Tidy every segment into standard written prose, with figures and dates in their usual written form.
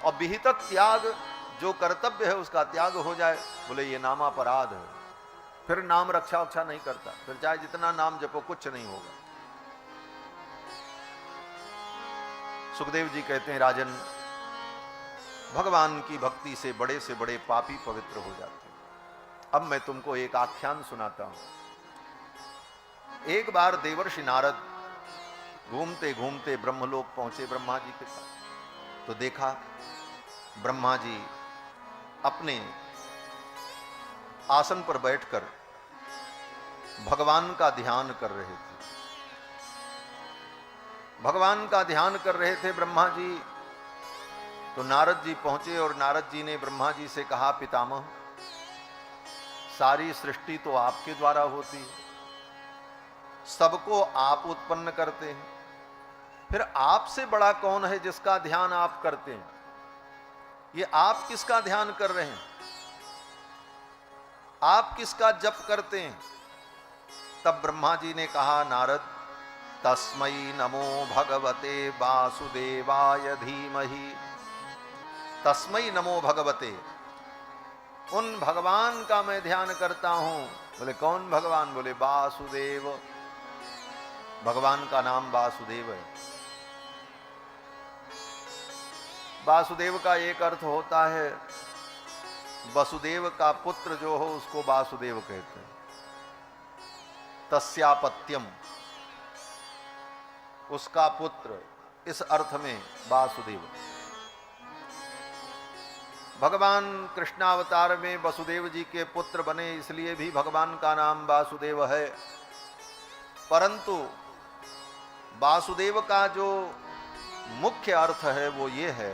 और विहित त्याग, जो कर्तव्य है उसका त्याग हो जाए, बोले ये नाम अपराध है। फिर नाम रक्षा वक्षा नहीं करता, फिर चाहे जितना नाम जपो कुछ नहीं होगा। सुखदेव जी कहते हैं, राजन भगवान की भक्ति से बड़े पापी पवित्र हो जाते हैं। अब मैं तुमको एक आख्यान सुनाता हूं। एक बार देवर्षि नारद घूमते घूमते ब्रह्मलोक पहुंचे ब्रह्मा जी के पास। तो देखा ब्रह्मा जी अपने आसन पर बैठकर भगवान का ध्यान कर रहे थे। भगवान का ध्यान कर रहे थे ब्रह्मा जी। तो नारद जी पहुंचे और नारद जी ने ब्रह्मा जी से कहा, पितामह सारी सृष्टि तो आपके द्वारा होती है, सबको आप उत्पन्न करते हैं, फिर आपसे बड़ा कौन है जिसका ध्यान आप करते हैं? ये आप किसका ध्यान कर रहे हैं? आप किसका जप करते हैं? तब ब्रह्मा जी ने कहा, नारद तस्मै नमो भगवते वासुदेवाय धीमहि। तस्मै नमो भगवते, उन भगवान का मैं ध्यान करता हूं। बोले कौन भगवान? बोले वासुदेव। भगवान का नाम वासुदेव है। वासुदेव का एक अर्थ होता है, वसुदेव का पुत्र जो हो उसको वासुदेव कहते हैं। तस्यापत्यम, उसका पुत्र, इस अर्थ में वासुदेव। भगवान कृष्णावतार में वसुदेव जी के पुत्र बने, इसलिए भी भगवान का नाम वासुदेव है। परंतु वासुदेव का जो मुख्य अर्थ है वो ये है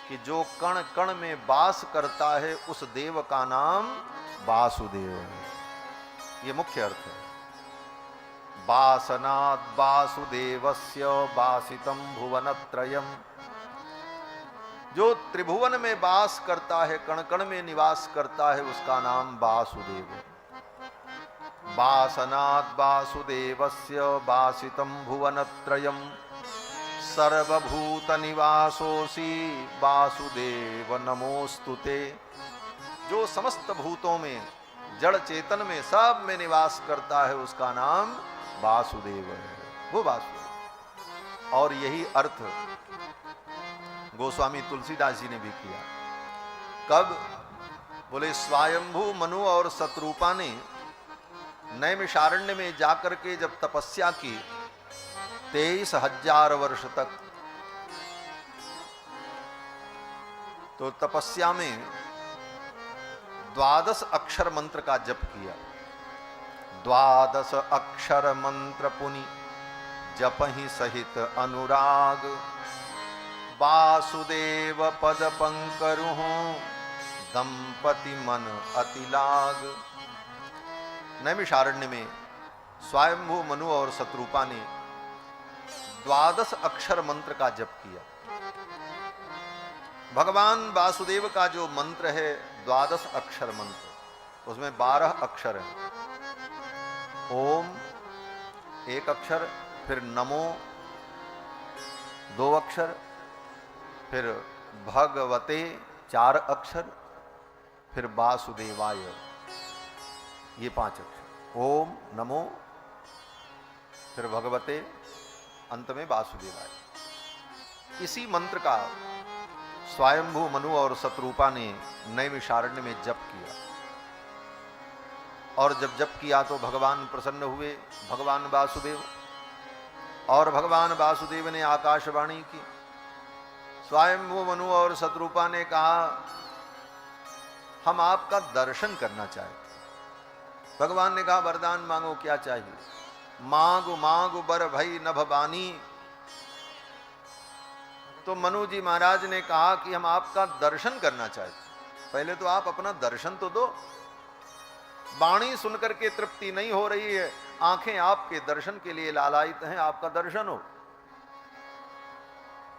कि जो कण कण में वास करता है उस देव का नाम वासुदेव है। ये मुख्य अर्थ है। वासनात् वासुदेवस्य वासितम भुवनत्रयम्। जो त्रिभुवन में वास करता है, कण कण में निवास करता है, उसका नाम वासुदेव है। वासनात् वासुदेवस्य वासितम भुवनत्रयम् सर्वभूत निवासोऽसि वासुदेव नमोस्तुते। जो समस्त भूतों में, जड़ चेतन में, सब में निवास करता है, उसका नाम वासुदेव है। वो वासुदेव। और यही अर्थ गोस्वामी तुलसीदास जी ने भी किया। कब? बोले स्वयंभू मनु और शत्रुपा ने नैमिषारण्य में जाकर के जब तपस्या की 23,000 वर्ष तक, तो तपस्या में 12 अक्षर मंत्र का जप किया। 12 अक्षर मंत्र पुनि जपहि सहित अनुराग। वासुदेव पद पंकरुहु दंपति मन अतिलाग। नैमिषारण्य में स्वयंभू मनु और शत्रुपा ने 12 अक्षर मंत्र का जप किया। भगवान वासुदेव का जो मंत्र है 12 अक्षर मंत्र, उसमें 12 अक्षर है। ओम एक अक्षर, फिर नमो 2 अक्षर, फिर भगवते 4 अक्षर, फिर वासुदेवाय ये 5 अक्षर। ओम नमो, फिर भगवते, अंत में वासुदेवाय। इसी मंत्र का स्वयंभू मनु और शत्रुपा ने नैमिषारण्य में जप किया। और जब जप किया तो भगवान प्रसन्न हुए, भगवान वासुदेव। और भगवान वासुदेव ने आकाशवाणी की। स्वयंभू मनु और शत्रुपा ने कहा, हम आपका दर्शन करना चाहते। भगवान ने कहा, वरदान मांगो, क्या चाहिए? मांगो मांगो बर भई नभ बानी। तो मनु जी महाराज ने कहा कि हम आपका दर्शन करना चाहते। पहले तो आप अपना दर्शन तो दो। वाणी सुनकर के तृप्ति नहीं हो रही है, आंखें आपके दर्शन के लिए लालायित हैं, आपका दर्शन हो।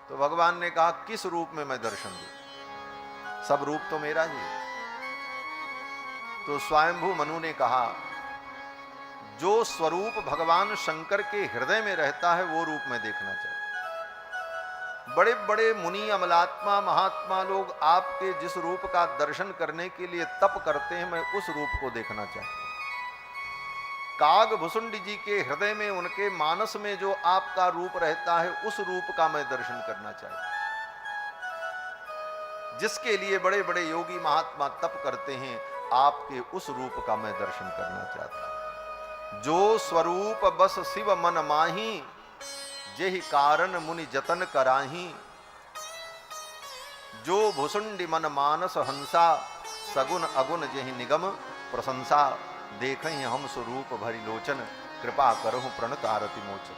तो भगवान ने कहा, किस रूप में मैं दर्शन दूं? सब रूप तो मेरा ही है। तो स्वयंभू मनु ने कहा, जो स्वरूप भगवान शंकर के हृदय में रहता है वो रूप में देखना चाहिए। बड़े बड़े मुनि अमलात्मा महात्मा लोग आपके जिस रूप का दर्शन करने के लिए तप करते हैं, मैं उस रूप को देखना चाहता हूं। काग भुसुंडी जी के हृदय में, उनके मानस में जो आपका रूप रहता है, उस रूप का मैं दर्शन करना चाहता हूं, जिसके लिए बड़े बड़े योगी महात्मा तप करते हैं, आपके उस रूप का मैं दर्शन करना चाहता हूं। जो स्वरूप बस शिव मन माही, जेहि कारण मुनि जतन कराही। जो भुसुंडी मन मानस हंसा, सगुन अगुन जेहि निगम प्रशंसा। देखहि हम स्वरूप भरि लोचन, कृपा करहु प्रणत आरति मोचन।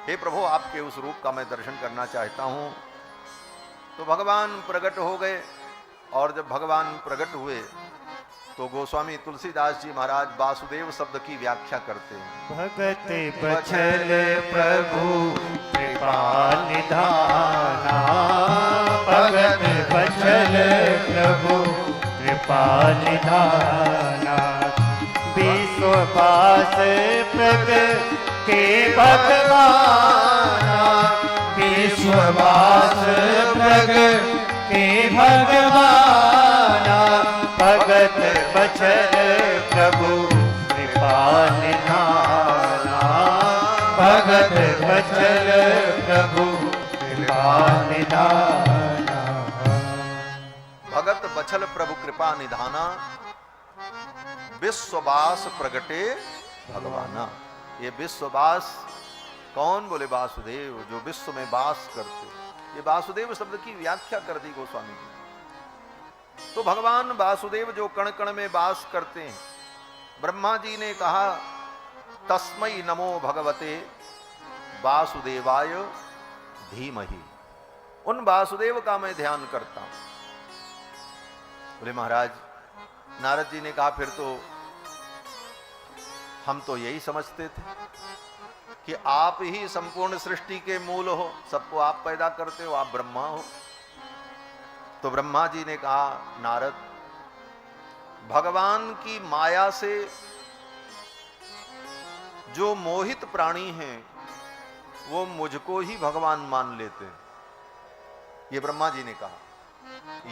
हे प्रभु, आपके उस रूप का मैं दर्शन करना चाहता हूं। तो भगवान प्रकट हो गए, और जब भगवान प्रकट हुए तो गोस्वामी तुलसीदास जी महाराज वासुदेव शब्द की व्याख्या करते हैं। भगत बचल प्रभु कृपा निधाना, भगत बचल प्रभु कृपा निधाना। विश्ववास प्रगट के भगवाना, विश्ववास प्रगट के भगवाना। भगत बचल प्रभु कृपा निधाना, भगत बचल प्रभु कृपा निधाना। भगत बचल प्रभु कृपा निधाना, विश्ववास प्रगटे भगवाना। ये विश्ववास कौन? बोले वासुदेव, जो विश्व में वास करते। ये वासुदेव शब्द की व्याख्या कर दी गोस्वामी जी। तो भगवान वासुदेव जो कण कण में वास करते हैं, ब्रह्मा जी ने कहा तस्मै नमो भगवते वासुदेवाय धीमहि। उन वासुदेव का मैं ध्यान करता हूं। बोले महाराज, नारद जी ने कहा फिर तो हम तो यही समझते थे कि आप ही संपूर्ण सृष्टि के मूल हो, सबको आप पैदा करते हो, आप ब्रह्मा हो। तो ब्रह्मा जी ने कहा नारद, भगवान की माया से जो मोहित प्राणी हैं, वो मुझको ही भगवान मान लेते हैं। ये ब्रह्मा जी ने कहा।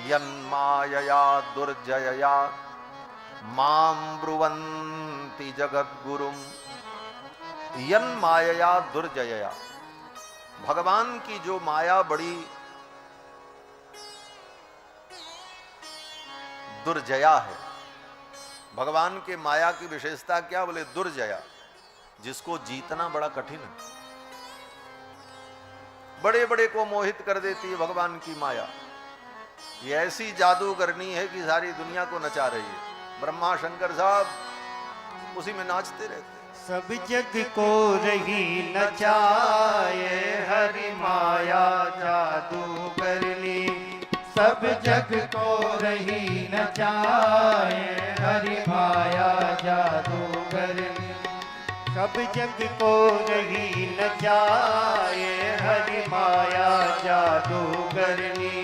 यन्मायया दुर्जयया माम ब्रुवन्ति जगद्गुरुम। यन्मायया दुर्जयया, भगवान की जो माया बड़ी दुर्जया है। भगवान के माया की विशेषता क्या? बोले दुर्जया, जिसको जीतना बड़ा कठिन है। बड़े बड़े को मोहित कर देती है भगवान की माया। ये ऐसी जादूगरनी है कि सारी दुनिया को नचा रही है। ब्रह्मा शंकर साहब उसी में नाचते रहते। सब जग को रही नचाए, हरि माया जादू करनी। सब जग को रही नचाए, हरि माया जादू करनी। सब जग को रही नचाए, हरि माया जादू करनी।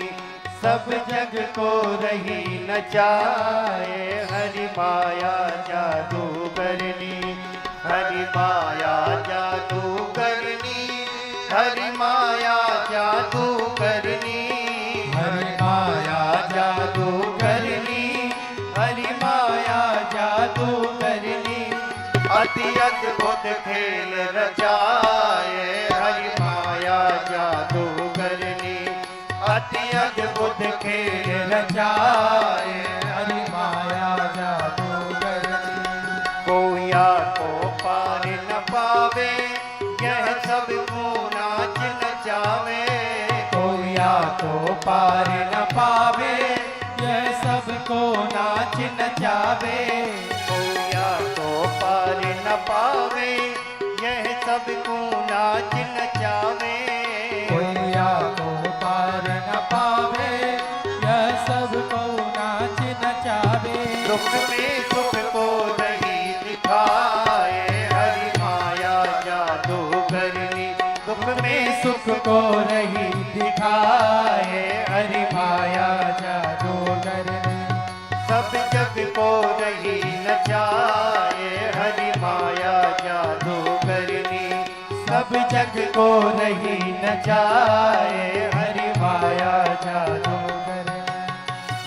सब जग को रही नचाए, हरि माया जादू करनी। हरि माया जादू करनी, हरि माया जादू करनी। हरि माया जादू करनी, हरि माया जादू करनी। अति अद्भुत खेल रचाए, हरि माया जादू करनी। अति अद्भुत खेल रचाए, हरि माया जादू करनी। कोया को पार न पावे, यह सब को नाच नचावे। कोया को पार न पावे, यह सब को नाच नचावे। कोया को पार न पावे, यह सब को नाच नचावे। कोया को पार न पावे, यह सब को नाच नचावे। दुख में सुख को नहीं दिखाए, हरि माया जादू करनी। दुख में सुख को नहीं दिखाए, हरि माया जादू करनी। सब जग को नहीं नचाए, हरि माया जादू करनी। सब जग को नहीं नचाए, हरि माया जादूगरनी।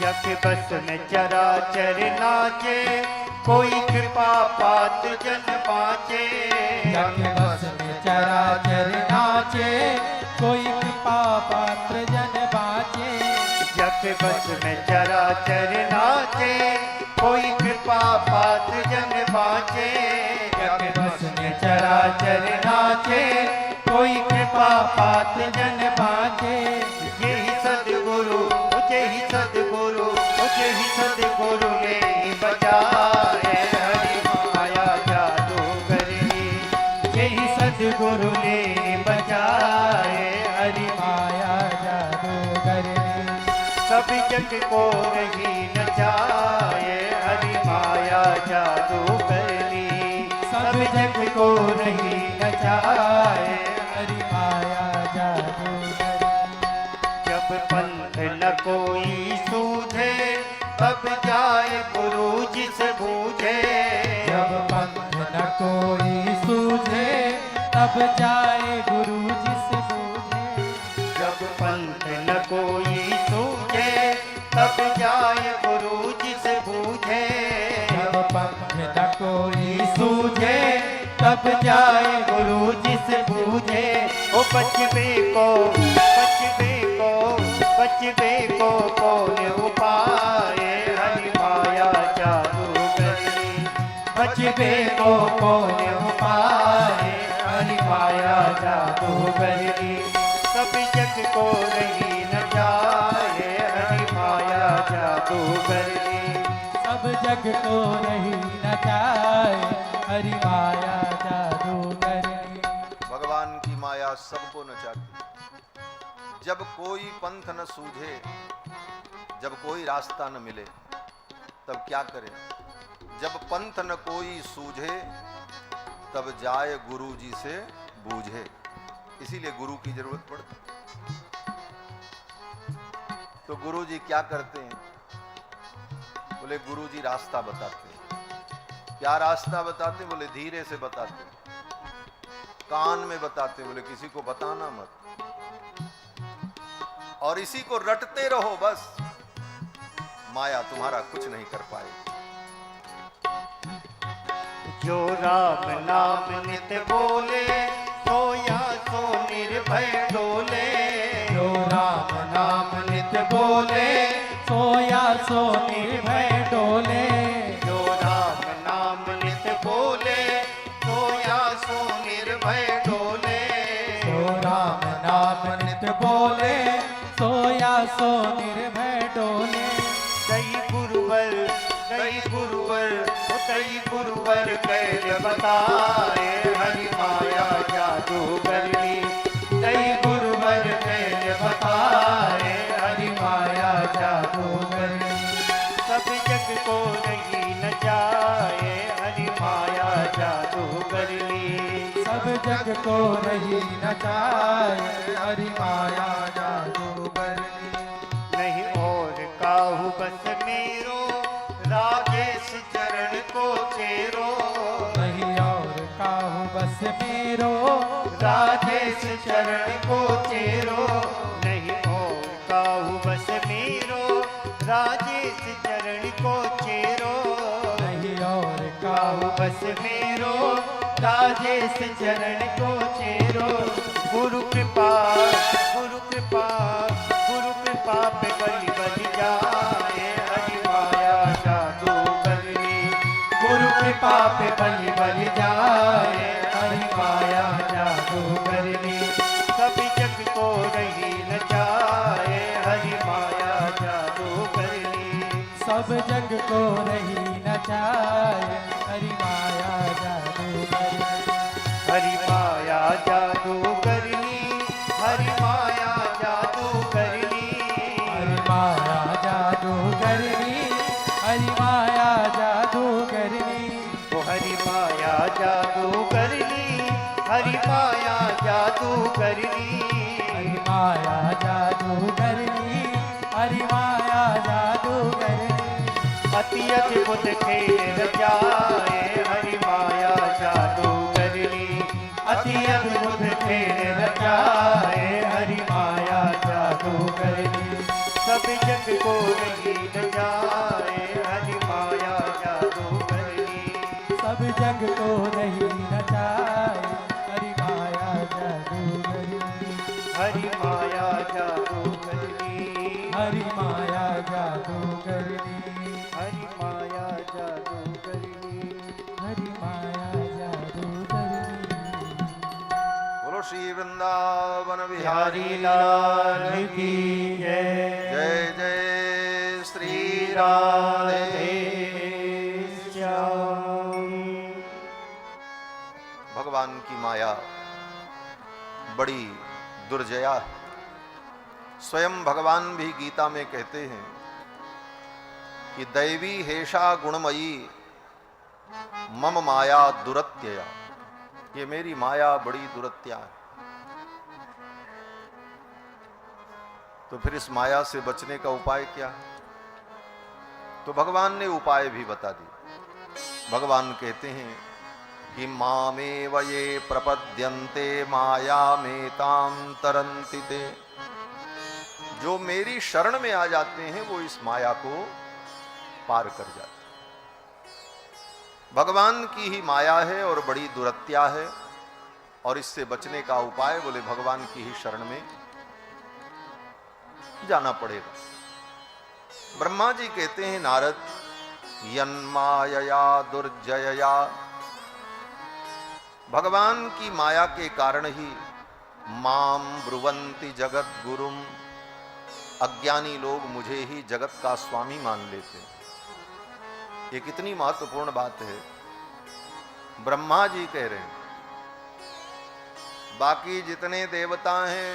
यक बस में चराचर नाचे, कोई कृपा पात जन बाँचे। यक बस में चराचर नाचे, कोई कृपा पात्र जन बाँचे। यक बस में चराचर नाचे, कोई कृपा पात्र जन बाँचे। यक बस में चराचर नाचे, कोई कृपा पात्र जन बाँचे। यही सद्गुरु, यही सद्गुरु, यही सद्गुरु ने बचाए हरि माया जादूगरनी। यही सद्गुरु ने बचाए हरि माया जादूगरनी। सब जग को रही नचाए हरि माया जादूगरनी। सब जग को रही नचाए हरि माया जादूगरनी। जब पंथ न कोई सूझे, तब जाए गुरु जिसे बूझे। जब पंथ न कोई सूझे, तब जाए गुरु जिस बूझे। जब पंथ न कोई सूझे, तब जाए गुरु जिसे बूझे। जब पंथ न कोई सूझे, तब जाए गुरु जिस बूझे। ओ बचबे को, बचबे को, बचबे को कौन उपाय हरि माया जादूगरनी। बचबे को कौन उपाय हरि माया जादूगरनी। सब जग को रही न जाए हरि माया जादूगरनी। सब जग को रही न जाए हरि माया जादूगरनी। भगवान की माया सबको नचाती। जब कोई पंथ न सूझे, जब कोई रास्ता न मिले, तब क्या करे? जब पंथ न कोई सूझे, तब जाए गुरु जी से बूझे। इसीलिए गुरु की जरूरत पड़ती। तो गुरु जी क्या करते हैं? बोले गुरु जी रास्ता बताते हैं। क्या रास्ता बताते? बोले धीरे से बताते, कान में बताते। बोले किसी को बताना मत, और इसी को रटते रहो बस, माया तुम्हारा कुछ नहीं कर पाएगी। जो राम नाम नित बोले, सोया सो निर्भय डोले। जो राम नाम नित बोले, सोया सो निर्भय डोले। जो राम नाम नित बोले, सोया सो निर्भय डोले। जो राम नाम नित बोले, सोया सो निर्भय डोले। कई गुरुवर, कई गुरुवर, कई गुरुवर कैल बताए हरि माया जादूगरनी। कई गुरुवर कैल बताए हरि माया जादूगरनी। सब जग को रही न जाए हरि माया जादूगरनी। सब जग को रही न जाए हरि माया जादूगरनी। नहीं और काहू बस मेरो, राजेश चरण को चेरो। नहीं और काहू बस मेरो, राजेश चरण को चेरो। नहीं और काहू बस मेरो, राजेश चरण को चेरो। नहीं और काहू बस मेरो, राजेश चरण को चेरो। गुरु कृपा, गुरु कृपा, गुरु कृपा पे बलि बलि जाए हरि माया जादूगरनी। गुरु कृपा पे बलि बलि जाए हरि माया जादूगरनी। सब जग को रही न जाए हरि माया जादूगरनी। सब जग को रही न जाए हरि माया जादूगरनी। हरि माया जादूगरनी, हरि माया जादूगरनी। हरि माया जादूगरनी, हरि माया जादूगरनी। वो हरि माया जादूगरनी, हरि माया जादूगरनी। हरि माया जादूगरनी, हरि माया जादूगरनी। अति अद्भुत खेल रचाए हरि माया जादूगरनी। अति अद्भुत खेल रचाए हरि माया जादूगरनी। जग को नहीं न जाए, हरि माया जादू करनी। सब जग को नहीं नचाए, हरि माया जादू करनी। हरि माया जादू करनी। हरि माया जादू करनी। हरि माया जादू करनी। हरि माया जादू करनी। बोलो श्री वृंदावन बिहारी बिहारी लाल की जय। जय जय श्री राधे राधे श्याम। भगवान की माया बड़ी दुर्जया है। स्वयं भगवान भी गीता में कहते हैं कि दैवी हेषा गुणमयी मम माया दुरत्यया, ये मेरी माया बड़ी दुरत्या है। तो फिर इस माया से बचने का उपाय क्या है? तो भगवान ने उपाय भी बता दिए। भगवान कहते हैं कि मामेव ये प्रपद्यन्ते मायामेतां तरन्ति ते, जो मेरी शरण में आ जाते हैं वो इस माया को पार कर जाते हैं। भगवान की ही माया है और बड़ी दुरत्या है, और इससे बचने का उपाय बोले भगवान की ही शरण में जाना पड़ेगा। ब्रह्मा जी कहते हैं नारद, यन्मायया दुर्जयया, भगवान की माया के कारण ही माम ब्रुवंति जगत गुरुम, अज्ञानी लोग मुझे ही जगत का स्वामी मान लेते हैं। ये कितनी महत्वपूर्ण बात है। ब्रह्मा जी कह रहे हैं, बाकी जितने देवता हैं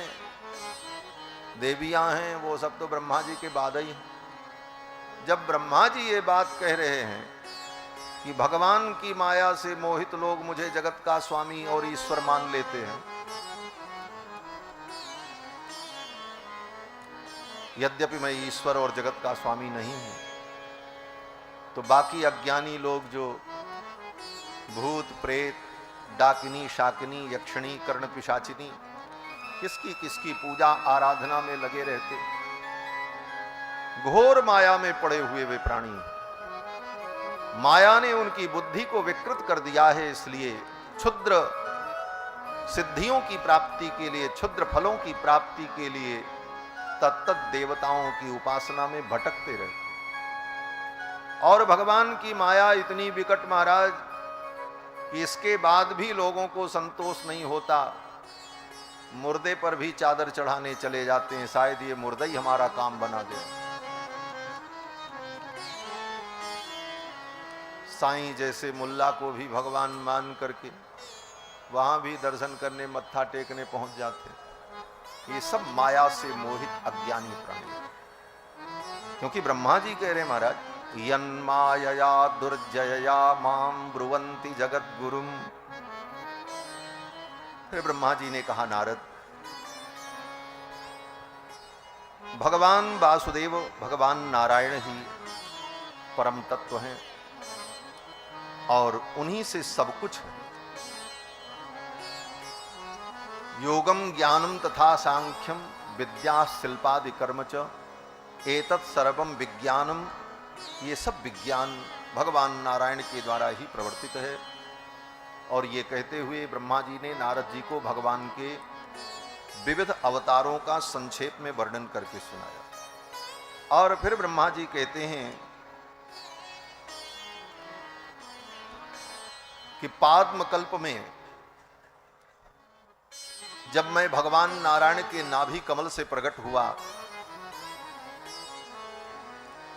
देवियां हैं वो सब तो ब्रह्मा जी के बाद ही हैं। जब ब्रह्मा जी ये बात कह रहे हैं कि भगवान की माया से मोहित लोग मुझे जगत का स्वामी और ईश्वर मान लेते हैं, यद्यपि मैं ईश्वर और जगत का स्वामी नहीं हूं, तो बाकी अज्ञानी लोग जो भूत प्रेत डाकिनी शाकिनी यक्षिणी कर्ण पिशाचिनी किसकी किसकी पूजा आराधना में लगे रहते, घोर माया में पड़े हुए वे प्राणी, माया ने उनकी बुद्धि को विकृत कर दिया है। इसलिए क्षुद्र सिद्धियों की प्राप्ति के लिए, क्षुद्र फलों की प्राप्ति के लिए तत्त देवताओं की उपासना में भटकते रहते। और भगवान की माया इतनी विकट महाराज कि इसके बाद भी लोगों को संतोष नहीं होता, मुर्दे पर भी चादर चढ़ाने चले जाते हैं, शायद ये मुर्दा ही हमारा काम बना दे। साईं जैसे मुल्ला को भी भगवान मान करके वहां भी दर्शन करने मत्था टेकने पहुंच जाते। ये सब माया से मोहित अज्ञानी प्राणी, क्योंकि ब्रह्मा जी कह रहे महाराज, यन्मायया दुर्जयया माम ब्रुवंति जगत गुरुम। फिर ब्रह्मा जी ने कहा, नारद, भगवान वासुदेव भगवान नारायण ही परम तत्व हैं और उन्हीं से सब कुछ है। योगम ज्ञानम तथा सांख्यम विद्या शिल्पादि कर्म च एतत् सर्वम विज्ञानम, ये सब विज्ञान भगवान नारायण के द्वारा ही प्रवर्तित है। और ये कहते हुए ब्रह्मा जी ने नारद जी को भगवान के विविध अवतारों का संक्षेप में वर्णन करके सुनाया। और फिर ब्रह्मा जी कहते हैं कि पाद्मकल्प में जब मैं भगवान नारायण के नाभि कमल से प्रकट हुआ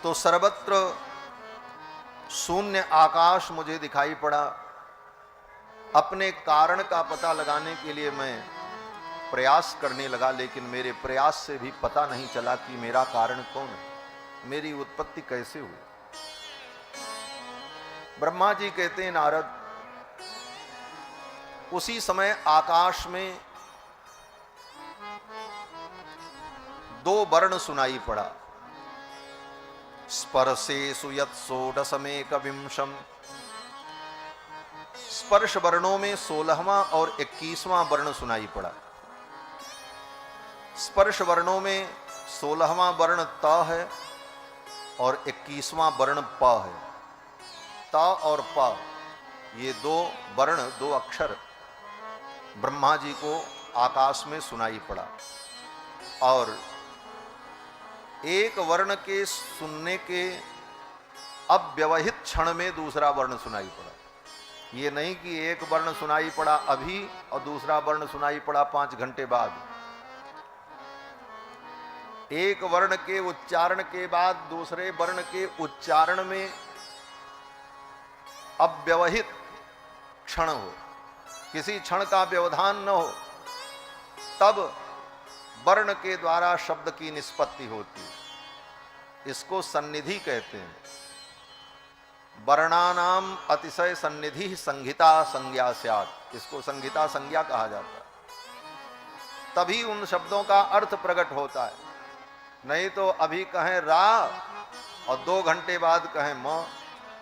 तो सर्वत्र शून्य आकाश मुझे दिखाई पड़ा। अपने कारण का पता लगाने के लिए मैं प्रयास करने लगा, लेकिन मेरे प्रयास से भी पता नहीं चला कि मेरा कारण कौन है, मेरी उत्पत्ति कैसे हुई। ब्रह्मा जी कहते हैं, नारद, उसी समय आकाश में दो वर्ण सुनाई पड़ा। स्पर्शेषु यत् षोडशमेकविंशम्, स्पर्श वर्णों में 16वां और 21वां वर्ण सुनाई पड़ा। स्पर्श वर्णों में 16वां वर्ण त है और 21वां वर्ण प है। त और प ये दो वर्ण, दो अक्षर ब्रह्मा जी को आकाश में सुनाई पड़ा और एक वर्ण के सुनने के अव्यवहित क्षण में दूसरा वर्ण सुनाई पड़ा। ये नहीं कि एक वर्ण सुनाई पड़ा अभी और दूसरा वर्ण सुनाई पड़ा 5 घंटे बाद। एक वर्ण के उच्चारण के बाद दूसरे वर्ण के उच्चारण में अव्यवहित क्षण हो, किसी क्षण का व्यवधान न हो, तब वर्ण के द्वारा शब्द की निष्पत्ति होती है। इसको सन्निधि कहते हैं। वर्णानाम अतिशय सन्निधि संहिता संज्ञा स्यात्, इसको संहिता संज्ञा कहा जाता है। तभी उन शब्दों का अर्थ प्रकट होता है। नहीं तो अभी कहें रा और 2 घंटे बाद कहें म,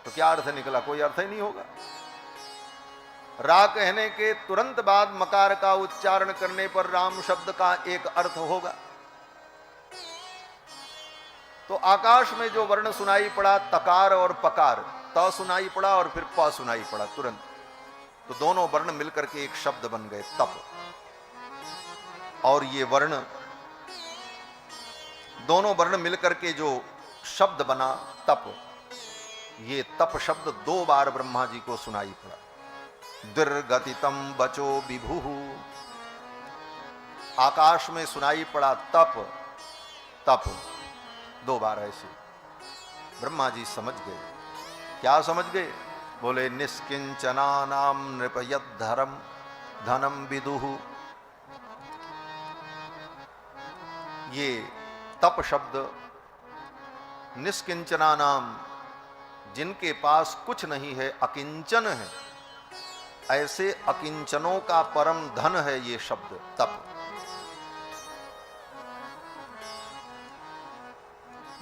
तो क्या अर्थ निकला? कोई अर्थ ही नहीं होगा। रा कहने के तुरंत बाद मकार का उच्चारण करने पर राम शब्द का एक अर्थ होगा। तो आकाश में जो वर्ण सुनाई पड़ा तकार और पकार, त सुनाई पड़ा और फिर प सुनाई पड़ा तुरंत, तो दोनों वर्ण मिलकर के एक शब्द बन गए तप। और ये वर्ण, दोनों वर्ण मिलकर के जो शब्द बना तप, ये तप शब्द 2 बार ब्रह्मा जी को सुनाई पड़ा। दुर्गतितम बचो विभु, आकाश में सुनाई पड़ा तप तप 2 बार ऐसे। ब्रह्मा जी समझ गए। क्या समझ गए? बोले निष्किंचना नाम नृपयद धरम धनम विदुहु। ये तप शब्द निष्किंचना नाम, जिनके पास कुछ नहीं है, अकिंचन है, ऐसे अकिंचनों का परम धन है ये शब्द तप।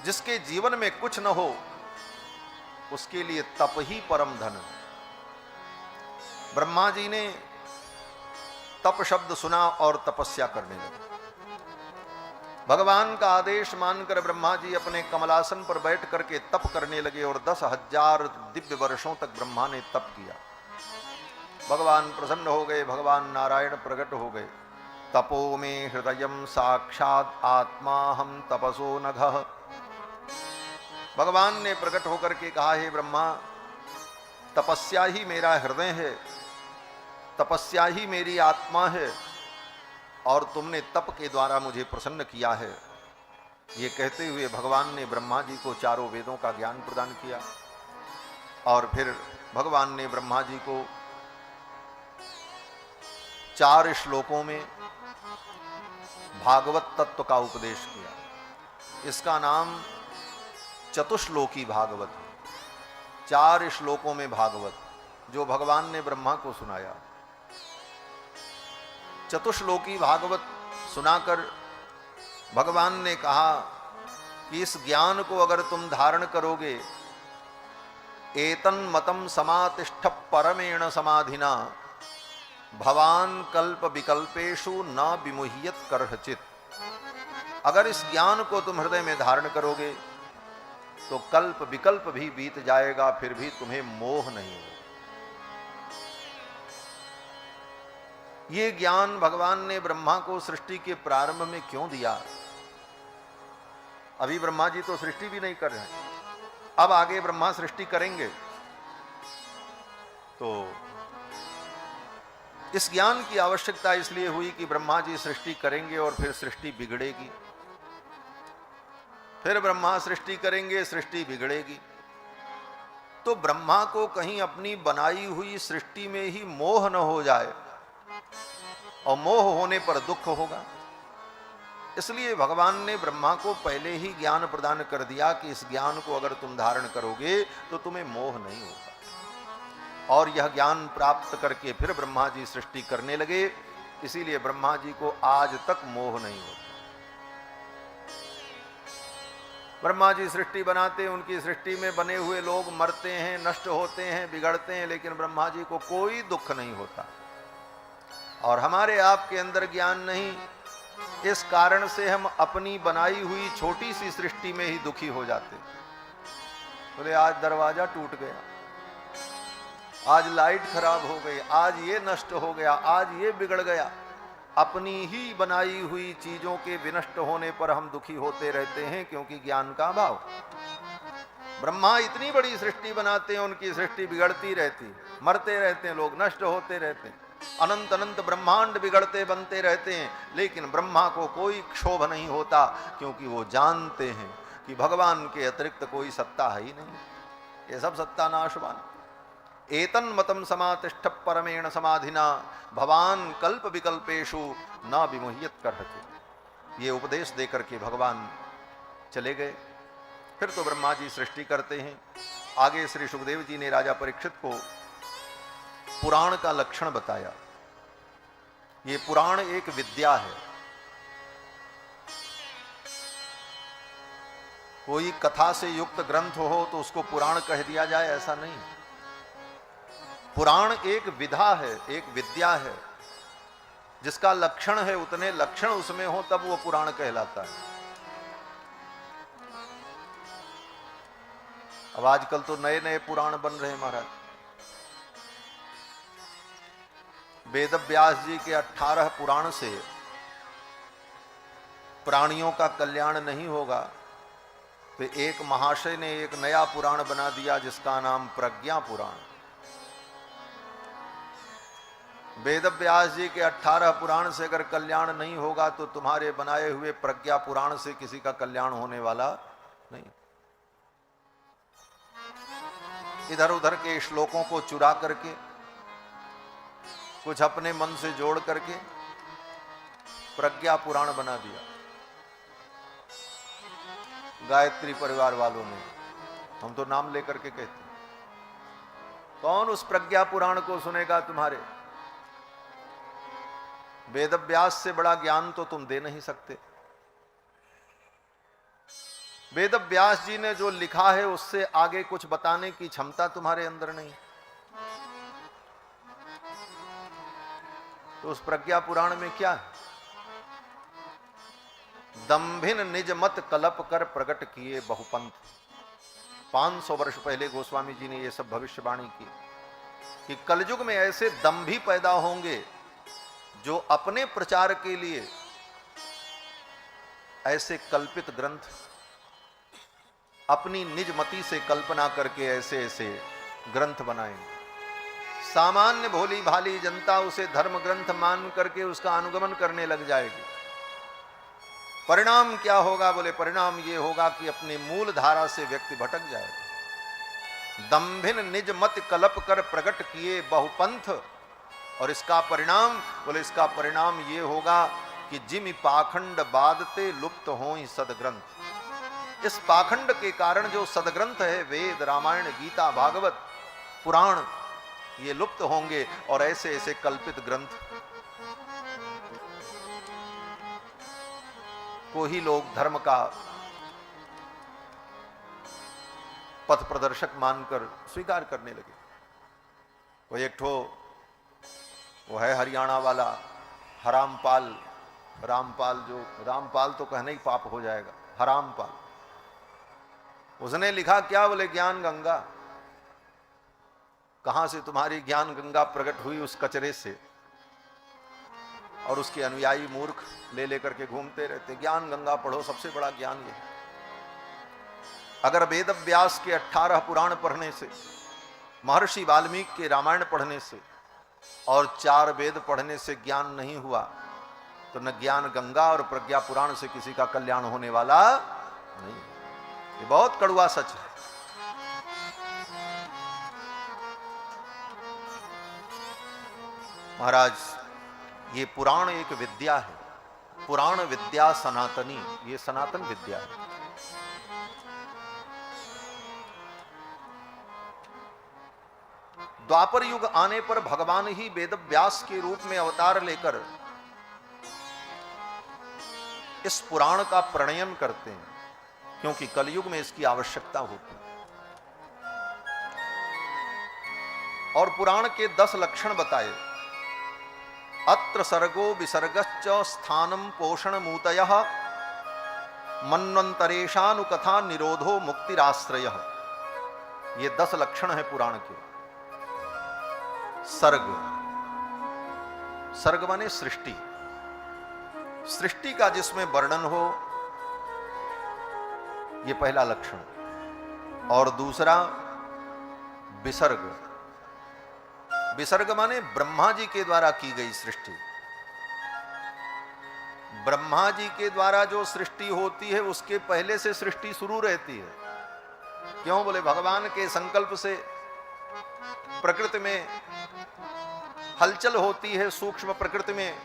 जिसके जीवन में कुछ न हो उसके लिए तप ही परम धन है। ब्रह्मा जी ने तप शब्द सुना और तपस्या करने लगे। भगवान का आदेश मानकर ब्रह्मा जी अपने कमलासन पर बैठ करके तप करने लगे और 10,000 दिव्य वर्षों तक ब्रह्मा ने तप किया। भगवान प्रसन्न हो गए, भगवान नारायण प्रकट हो गए। तपो में हृदयम साक्षात आत्मा हम तपसो नघः। भगवान ने प्रकट होकर के कहा, हे ब्रह्मा, तपस्या ही मेरा हृदय है, तपस्या ही मेरी आत्मा है और तुमने तप के द्वारा मुझे प्रसन्न किया है। ये कहते हुए भगवान ने ब्रह्मा जी को चारों वेदों का ज्ञान प्रदान किया और फिर भगवान ने ब्रह्मा जी को 4 श्लोकों में भागवत तत्व का उपदेश किया। इसका नाम चतुश्लोकी भागवत है। 4 श्लोकों में भागवत जो भगवान ने ब्रह्मा को सुनाया। चतुश्लोकी भागवत सुनाकर भगवान ने कहा कि इस ज्ञान को अगर तुम धारण करोगे, एतन मतम समातिष्ठ परमेण समाधिना भवान कल्प विकल्पेशु न विमुह्यत करचित। अगर इस ज्ञान को तुम हृदय में धारण करोगे तो कल्प विकल्प भी बीत जाएगा, फिर भी तुम्हें मोह नहीं होगा। ये ज्ञान भगवान ने ब्रह्मा को सृष्टि के प्रारंभ में क्यों दिया? अभी ब्रह्मा जी तो सृष्टि भी नहीं कर रहे हैं, अब आगे ब्रह्मा सृष्टि करेंगे। तो इस ज्ञान की आवश्यकता इसलिए हुई कि ब्रह्मा जी सृष्टि करेंगे और फिर सृष्टि बिगड़ेगी, फिर ब्रह्मा सृष्टि करेंगे, सृष्टि बिगड़ेगी। तो ब्रह्मा को कहीं अपनी बनाई हुई सृष्टि में ही मोह न हो जाए, और मोह होने पर दुख होगा। इसलिए भगवान ने ब्रह्मा को पहले ही ज्ञान प्रदान कर दिया कि इस ज्ञान को अगर तुम धारण करोगे तो तुम्हें मोह नहीं होगा। और यह ज्ञान प्राप्त करके फिर ब्रह्मा जी सृष्टि करने लगे। इसीलिए ब्रह्मा जी को आज तक मोह नहीं होता। ब्रह्मा जी सृष्टि बनाते, उनकी सृष्टि में बने हुए लोग मरते हैं, नष्ट होते हैं, बिगड़ते हैं, लेकिन ब्रह्मा जी को कोई दुख नहीं होता। और हमारे आपके अंदर ज्ञान नहीं, इस कारण से हम अपनी बनाई हुई छोटी सी सृष्टि में ही दुखी हो जाते। बोले आज दरवाजा टूट गया, आज लाइट खराब हो गई, आज ये नष्ट हो गया, आज ये बिगड़ गया। अपनी ही बनाई हुई चीजों के विनष्ट होने पर हम दुखी होते रहते हैं, क्योंकि ज्ञान का अभाव। ब्रह्मा इतनी बड़ी सृष्टि बनाते हैं, उनकी सृष्टि बिगड़ती रहती, मरते रहते हैं लोग, नष्ट होते रहते हैं, अनंत अनंत ब्रह्मांड बिगड़ते बनते रहते हैं, लेकिन ब्रह्मा को कोई क्षोभ नहीं होता, क्योंकि वो जानते हैं कि भगवान के अतिरिक्त कोई सत्ता है ही नहीं, ये सब सत्ता नाशवान। एतन मतम समातिष्ठ परमेण समाधिना भवान कल्प विकल्पेशु न विमुह्यत करहते। ये उपदेश देकर के भगवान चले गए। फिर तो ब्रह्मा जी सृष्टि करते हैं। आगे श्री सुखदेव जी ने राजा परीक्षित को पुराण का लक्षण बताया। ये पुराण एक विद्या है, कोई कथा से युक्त ग्रंथ हो तो उसको पुराण कह दिया जाए, ऐसा नहीं। पुराण एक विधा है, एक विद्या है, जिसका लक्षण है, उतने लक्षण उसमें हो तब वो पुराण कहलाता है। अब आजकल तो नए नए पुराण बन रहे हैं महाराज। वेद व्यास जी के 18 पुराण से प्राणियों का कल्याण नहीं होगा, तो एक महाशय ने एक नया पुराण बना दिया जिसका नाम प्रज्ञा पुराण। वेद व्यास जी के 18 पुराण से अगर कल्याण नहीं होगा तो तुम्हारे बनाए हुए प्रज्ञा पुराण से किसी का कल्याण होने वाला नहीं। इधर उधर के श्लोकों को चुरा करके, कुछ अपने मन से जोड़ करके प्रज्ञा पुराण बना दिया गायत्री परिवार वालों ने। हम तो नाम लेकर के कहते हैं। कौन उस प्रज्ञा पुराण को सुनेगा तुम्हारे? वेद व्यास से बड़ा ज्ञान तो तुम दे नहीं सकते। वेद व्यास जी ने जो लिखा है उससे आगे कुछ बताने की क्षमता तुम्हारे अंदर नहीं। तो उस प्रज्ञा पुराण में क्या है? दंभिन निज मत कलप कर प्रकट किए बहुपंथ। 500 वर्ष पहले गोस्वामी जी ने यह सब भविष्यवाणी की कि कलयुग में ऐसे दंभी पैदा होंगे जो अपने प्रचार के लिए ऐसे कल्पित ग्रंथ, अपनी निज मति से कल्पना करके ऐसे ऐसे ग्रंथ बनाएंगे। सामान्य भोली भाली जनता उसे धर्म ग्रंथ मान करके उसका अनुगमन करने लग जाएगी। परिणाम क्या होगा? बोले परिणाम ये होगा कि अपने मूल धारा से व्यक्ति भटक जाएगा। दंभिन निज मत कलप कर प्रकट किए बहुपंथ। और इसका परिणाम, बोले इसका परिणाम ये होगा कि जिमि पाखंड बादते लुप्त हों सदग्रंथ। इस पाखंड के कारण जो सदग्रंथ है, वेद, रामायण, गीता, भागवत, पुराण, ये लुप्त होंगे और ऐसे ऐसे कल्पित ग्रंथ को ही लोग धर्म का पथ प्रदर्शक मानकर स्वीकार करने लगे। वो एक ठो वो है हरियाणा वाला हरामपाल, रामपाल, जो रामपाल तो कहने ही पाप हो जाएगा, हरामपाल। उसने लिखा क्या? बोले ज्ञान गंगा। कहां से तुम्हारी ज्ञान गंगा प्रकट हुई? उस कचरे से। और उसके अनुयायी मूर्ख ले लेकर के घूमते रहते, ज्ञान गंगा पढ़ो, सबसे बड़ा ज्ञान ये। अगर वेद व्यास के 18 पुराण पढ़ने से, महर्षि वाल्मीकि के रामायण पढ़ने से और 4 वेद पढ़ने से ज्ञान नहीं हुआ, तो न ज्ञान गंगा और प्रज्ञा पुराण से किसी का कल्याण होने वाला नहीं। ये बहुत कड़वा सच है। महाराज, ये पुराण एक विद्या है, पुराण विद्या सनातनी, ये सनातन विद्या है। द्वापर युग आने पर भगवान ही वेद व्यास के रूप में अवतार लेकर इस पुराण का प्रणयन करते हैं, क्योंकि कलयुग में इसकी आवश्यकता होती है। और पुराण के 10 लक्षण बताए अत्र सर्गो विसर्गश्च स्थानं पोषण मूतयः मन्वंतरेशानुकथा निरोधो मुक्तिराश्रय। ये 10 लक्षण है पुराण के। सर्ग, सर्ग माने सृष्टि, सृष्टि का जिसमें वर्णन हो, ये पहला लक्षण। और दूसरा विसर्ग, विसर्ग माने ब्रह्मा जी के द्वारा की गई सृष्टि। ब्रह्मा जी के द्वारा जो सृष्टि होती है उसके पहले से सृष्टि शुरू रहती है। क्यों? बोले भगवान के संकल्प से प्रकृति में हलचल होती है, सूक्ष्म प्रकृति में,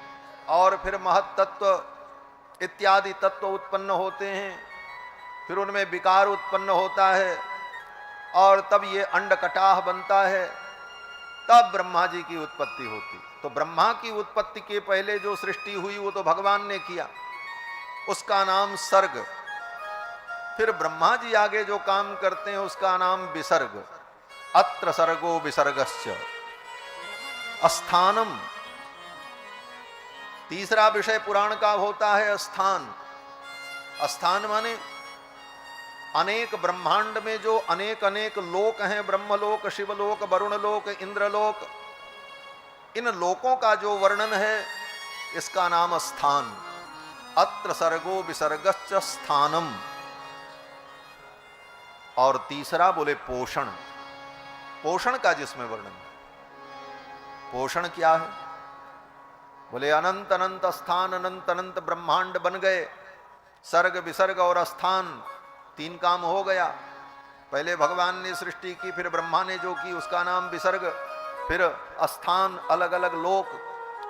और फिर महत तत्व इत्यादि तत्व उत्पन्न होते हैं, फिर उनमें विकार उत्पन्न होता है, और तब ये अंडकटाह बनता है, तब ब्रह्मा जी की उत्पत्ति होती। तो ब्रह्मा की उत्पत्ति के पहले जो सृष्टि हुई वो तो भगवान ने किया, उसका नाम सर्ग। फिर ब्रह्मा जी आगे जो काम करते हैं उसका नाम विसर्ग। अत्र सर्गो विसर्गश्च स्थानम। तीसरा विषय पुराण का होता है स्थान। स्थान माने अनेक ब्रह्मांड में जो अनेक अनेक लोक हैं, ब्रह्मलोक, शिवलोक, वरुणलोक, इंद्रलोक, इन लोकों का जो वर्णन है इसका नाम स्थान। अत्र सर्गो विसर्गश्च स्थानम। और तीसरा बोले पोषण, पोषण का जिसमें वर्णन है। पोषण क्या है? बोले अनंत अनंत स्थान, अनंत अनंत ब्रह्मांड बन गए। सर्ग, विसर्ग और स्थान, 3 काम हो गया। पहले भगवान ने सृष्टि की, फिर ब्रह्मा ने जो की उसका नाम विसर्ग, फिर स्थान, अलग अलग लोक,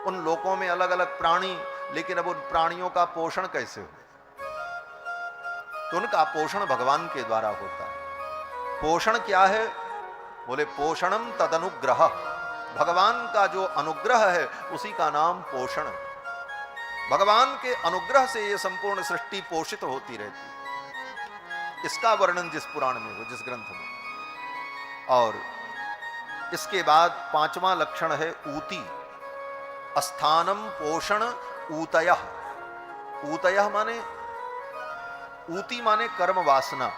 उन लोकों में अलग अलग प्राणी। लेकिन अब उन प्राणियों का पोषण कैसे हो? तो उनका पोषण भगवान के द्वारा होता है। पोषण क्या है? बोले पोषणम तदनुग्रह। भगवान का जो अनुग्रह है उसी का नाम पोषण। भगवान के अनुग्रह से ये संपूर्ण सृष्टि पोषित होती रहती। इसका वर्णन जिस पुराण में हो, जिस ग्रंथ में। और इसके बाद 5वां लक्षण है ऊती। स्थानम पोषण ऊतयः। ऊतयः माने, ऊती माने कर्म वासना।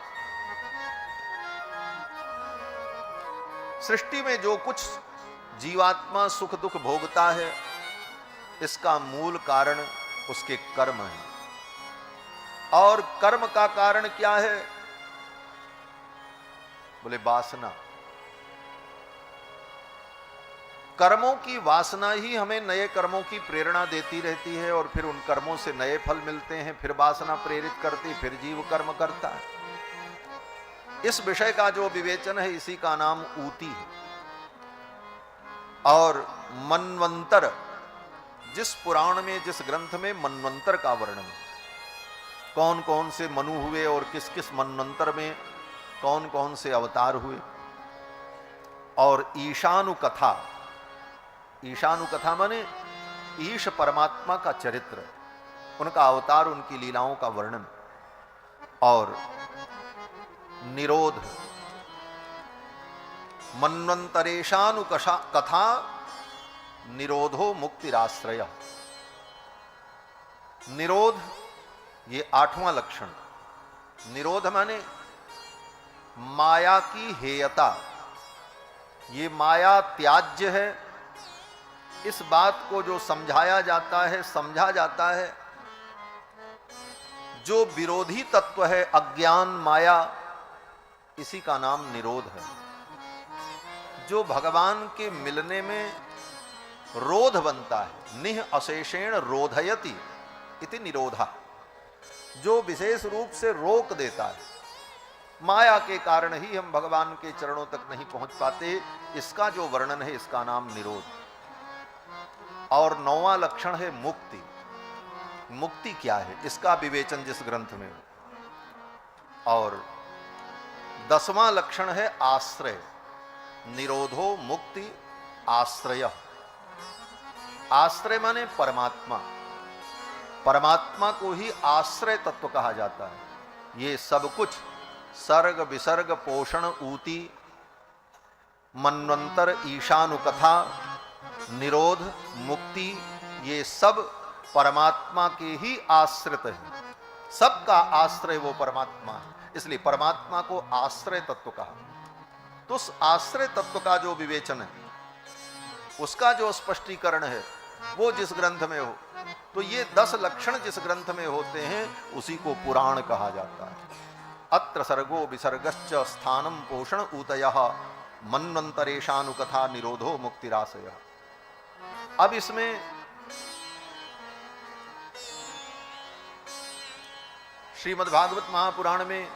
सृष्टि में जो कुछ जीवात्मा सुख दुख भोगता है इसका मूल कारण उसके कर्म है। और कर्म का कारण क्या है? बोले वासना। कर्मों की वासना ही हमें नए कर्मों की प्रेरणा देती रहती है, और फिर उन कर्मों से नए फल मिलते हैं, फिर वासना प्रेरित करती, फिर जीव कर्म करता है। इस विषय का जो विवेचन है इसी का नाम ऊती है। और मन्वंतर, जिस पुराण में, जिस ग्रंथ में मन्वंतर का वर्णन है, कौन कौन से मनु हुए और किस किस मन्वंतर में कौन कौन से अवतार हुए। और ईशानु कथा, ईशानु कथा माने ईश परमात्मा का चरित्र, उनका अवतार, उनकी लीलाओं का वर्णन। और निरोध, मन्वंतरेशानु कथा निरोधो मुक्तिराश्रय। निरोध ये 8वां लक्षण। निरोध माने माया की हेयता। ये माया त्याज्य है। इस बात को जो समझाया जाता है, समझा जाता है, जो विरोधी तत्व है अज्ञान माया, इसी का नाम निरोध है। जो भगवान के मिलने में रोध बनता है, निह अशेषेण रोधयति इति निरोधा, जो विशेष रूप से रोक देता है। माया के कारण ही हम भगवान के चरणों तक नहीं पहुंच पाते, इसका जो वर्णन है इसका नाम निरोध। और 9वां लक्षण है मुक्ति। मुक्ति क्या है इसका विवेचन जिस ग्रंथ में हो। और 10वां लक्षण है आश्रय। निरोधो मुक्ति आश्रय। आश्रय माने परमात्मा। परमात्मा को ही आश्रय तत्व कहा जाता है। ये सब कुछ सर्ग, विसर्ग, पोषण, ऊती, मन्वंतर, ईशानु कथा, निरोध, मुक्ति, ये सब परमात्मा के ही आश्रित है, सबका आश्रय वो परमात्मा है, इसलिए परमात्मा को आश्रय तत्व कहा। तो उस आश्रय तत्व का जो विवेचन है, उसका जो स्पष्टीकरण है, वो जिस ग्रंथ में हो, तो ये 10 लक्षण जिस ग्रंथ में होते हैं उसी को पुराण कहा जाता है। अत्र सर्गो विसर्गश्च स्थानम पोषण ऊतयः मन्वंतरेशानुकथा निरोधो मुक्तिराशय। अब इसमें श्रीमद्भागवत महापुराण में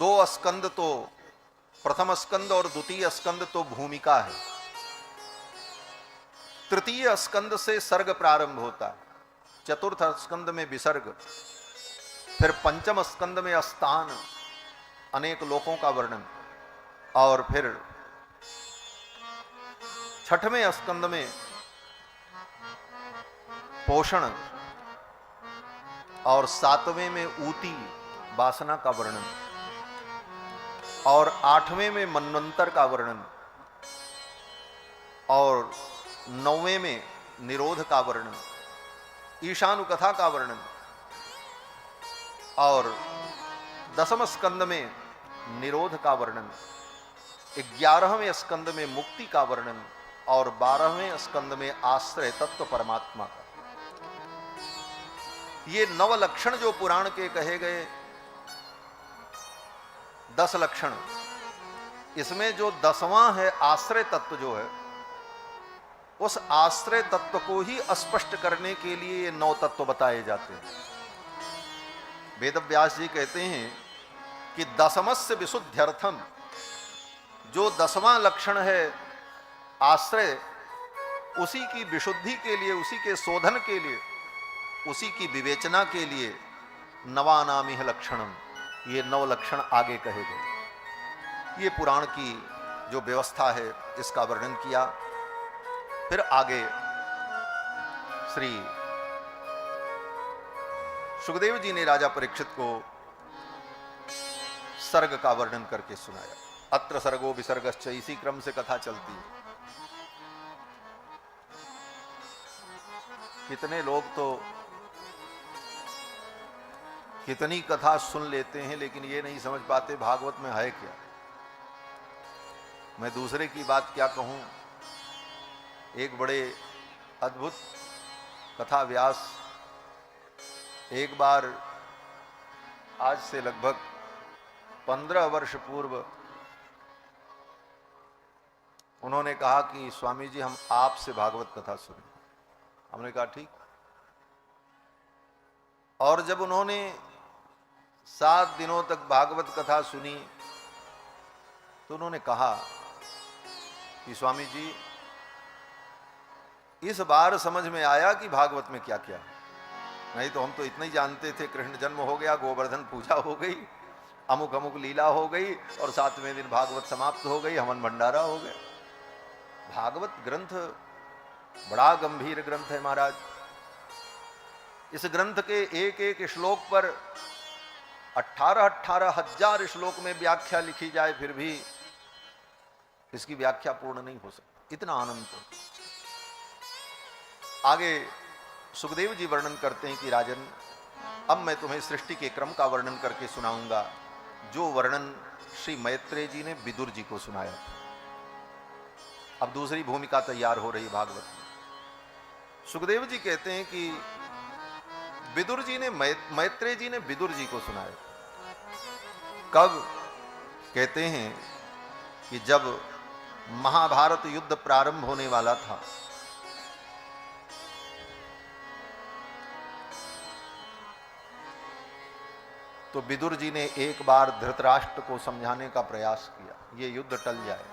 दो स्कंद, तो प्रथम स्कंद और द्वितीय स्कंद तो भूमिका है, तृतीय स्कंद से सर्ग प्रारंभ होता है, चतुर्थ स्कंद में विसर्ग, फिर पंचम स्कंद में स्थान, अनेक लोकों का वर्णन, और फिर छठवें स्कंद में पोषण, और सातवें में ऊती वासना का वर्णन, और आठवें में मनवंतर का वर्णन, और नौवें में निरोध का वर्णन, ईशानुकथा का वर्णन, और 10वें स्कंद में निरोध का वर्णन, 11वें स्कंद में मुक्ति का वर्णन, और 12वें स्कंद में आश्रय तत्व परमात्मा का। ये 9 लक्षण जो पुराण के कहे गए, 10 लक्षण, इसमें जो 10वां है आश्रय तत्व जो है, उस आश्रय तत्व को ही स्पष्ट करने के लिए ये 9 तत्व बताए जाते हैं। वेदव्यास जी कहते हैं कि 10मस्य विशुद्ध्यर्थम, जो 10वां लक्षण है आश्रय, उसी की विशुद्धि के लिए, उसी के शोधन के लिए, उसी की विवेचना के लिए नवानामिह लक्षणम, ये 9 लक्षण आगे कहे गए। ये पुराण की जो व्यवस्था है इसका वर्णन किया। फिर आगे श्री सुखदेव जी ने राजा परीक्षित को सर्ग का वर्णन करके सुनाया। अत्र सर्गो विसर्गश्च, इसी क्रम से कथा चलती है। कितने लोग तो कितनी कथा सुन लेते हैं, लेकिन ये नहीं समझ पाते भागवत में है क्या। मैं दूसरे की बात क्या कहूं। एक बड़े अद्भुत कथा व्यास एक बार, आज से लगभग 15 वर्ष पूर्व, उन्होंने कहा कि स्वामी जी हम आपसे भागवत कथा सुने। हमने कहा ठीक। और जब उन्होंने 7 दिनों तक भागवत कथा सुनी तो उन्होंने कहा कि स्वामी जी इस बार समझ में आया कि भागवत में क्या क्या है, नहीं तो हम तो इतना ही जानते थे, कृष्ण जन्म हो गया, गोवर्धन पूजा हो गई, अमुक अमुक लीला हो गई, और 7वें दिन भागवत समाप्त हो गई, हवन भंडारा हो गया। भागवत ग्रंथ बड़ा गंभीर ग्रंथ है महाराज। इस ग्रंथ के एक एक श्लोक पर 18-18 हजार श्लोक में व्याख्या लिखी जाए, फिर भी इसकी व्याख्या पूर्ण नहीं हो सकती, इतना अनंत। आगे सुखदेव जी वर्णन करते हैं कि राजन, अब मैं तुम्हें सृष्टि के क्रम का वर्णन करके सुनाऊंगा, जो वर्णन श्री मैत्रेय जी ने विदुर जी को सुनाया। अब दूसरी भूमिका तैयार हो रही भागवत में। सुखदेव जी कहते हैं कि विदुर जी ने मैत्रेय जी ने विदुर जी को सुनाया। कब? कहते हैं कि जब महाभारत युद्ध प्रारंभ होने वाला था, तो विदुर जी ने एक बार धृतराष्ट्र को समझाने का प्रयास किया, ये युद्ध टल जाए।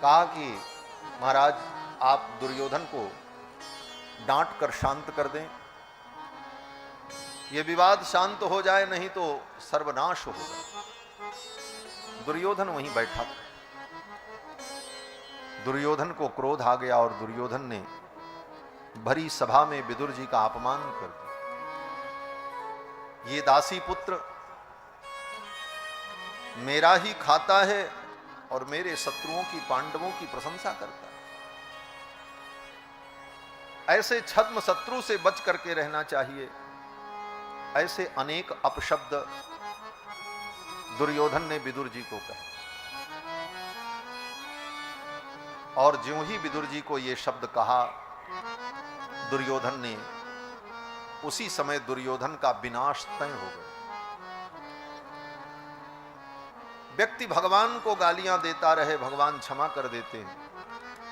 कहा कि महाराज आप दुर्योधन को डांट कर शांत कर दें, ये विवाद शांत हो जाए, नहीं तो सर्वनाश होगा। दुर्योधन वहीं बैठा था। दुर्योधन को क्रोध आ गया और दुर्योधन ने भरी सभा में विदुर जी का अपमान कर दिया। ये दासी पुत्र मेरा ही खाता है और मेरे शत्रुओं की, पांडवों की प्रशंसा करता है। ऐसे छद्म शत्रु से बच करके रहना चाहिए। ऐसे अनेक अपशब्द दुर्योधन ने विदुर जी को कहे। और ज्यों ही विदुर जी को ये शब्द कहा दुर्योधन ने, उसी समय दुर्योधन का विनाश तय हो गया। व्यक्ति भगवान को गालियां देता रहे, भगवान क्षमा कर देते हैं,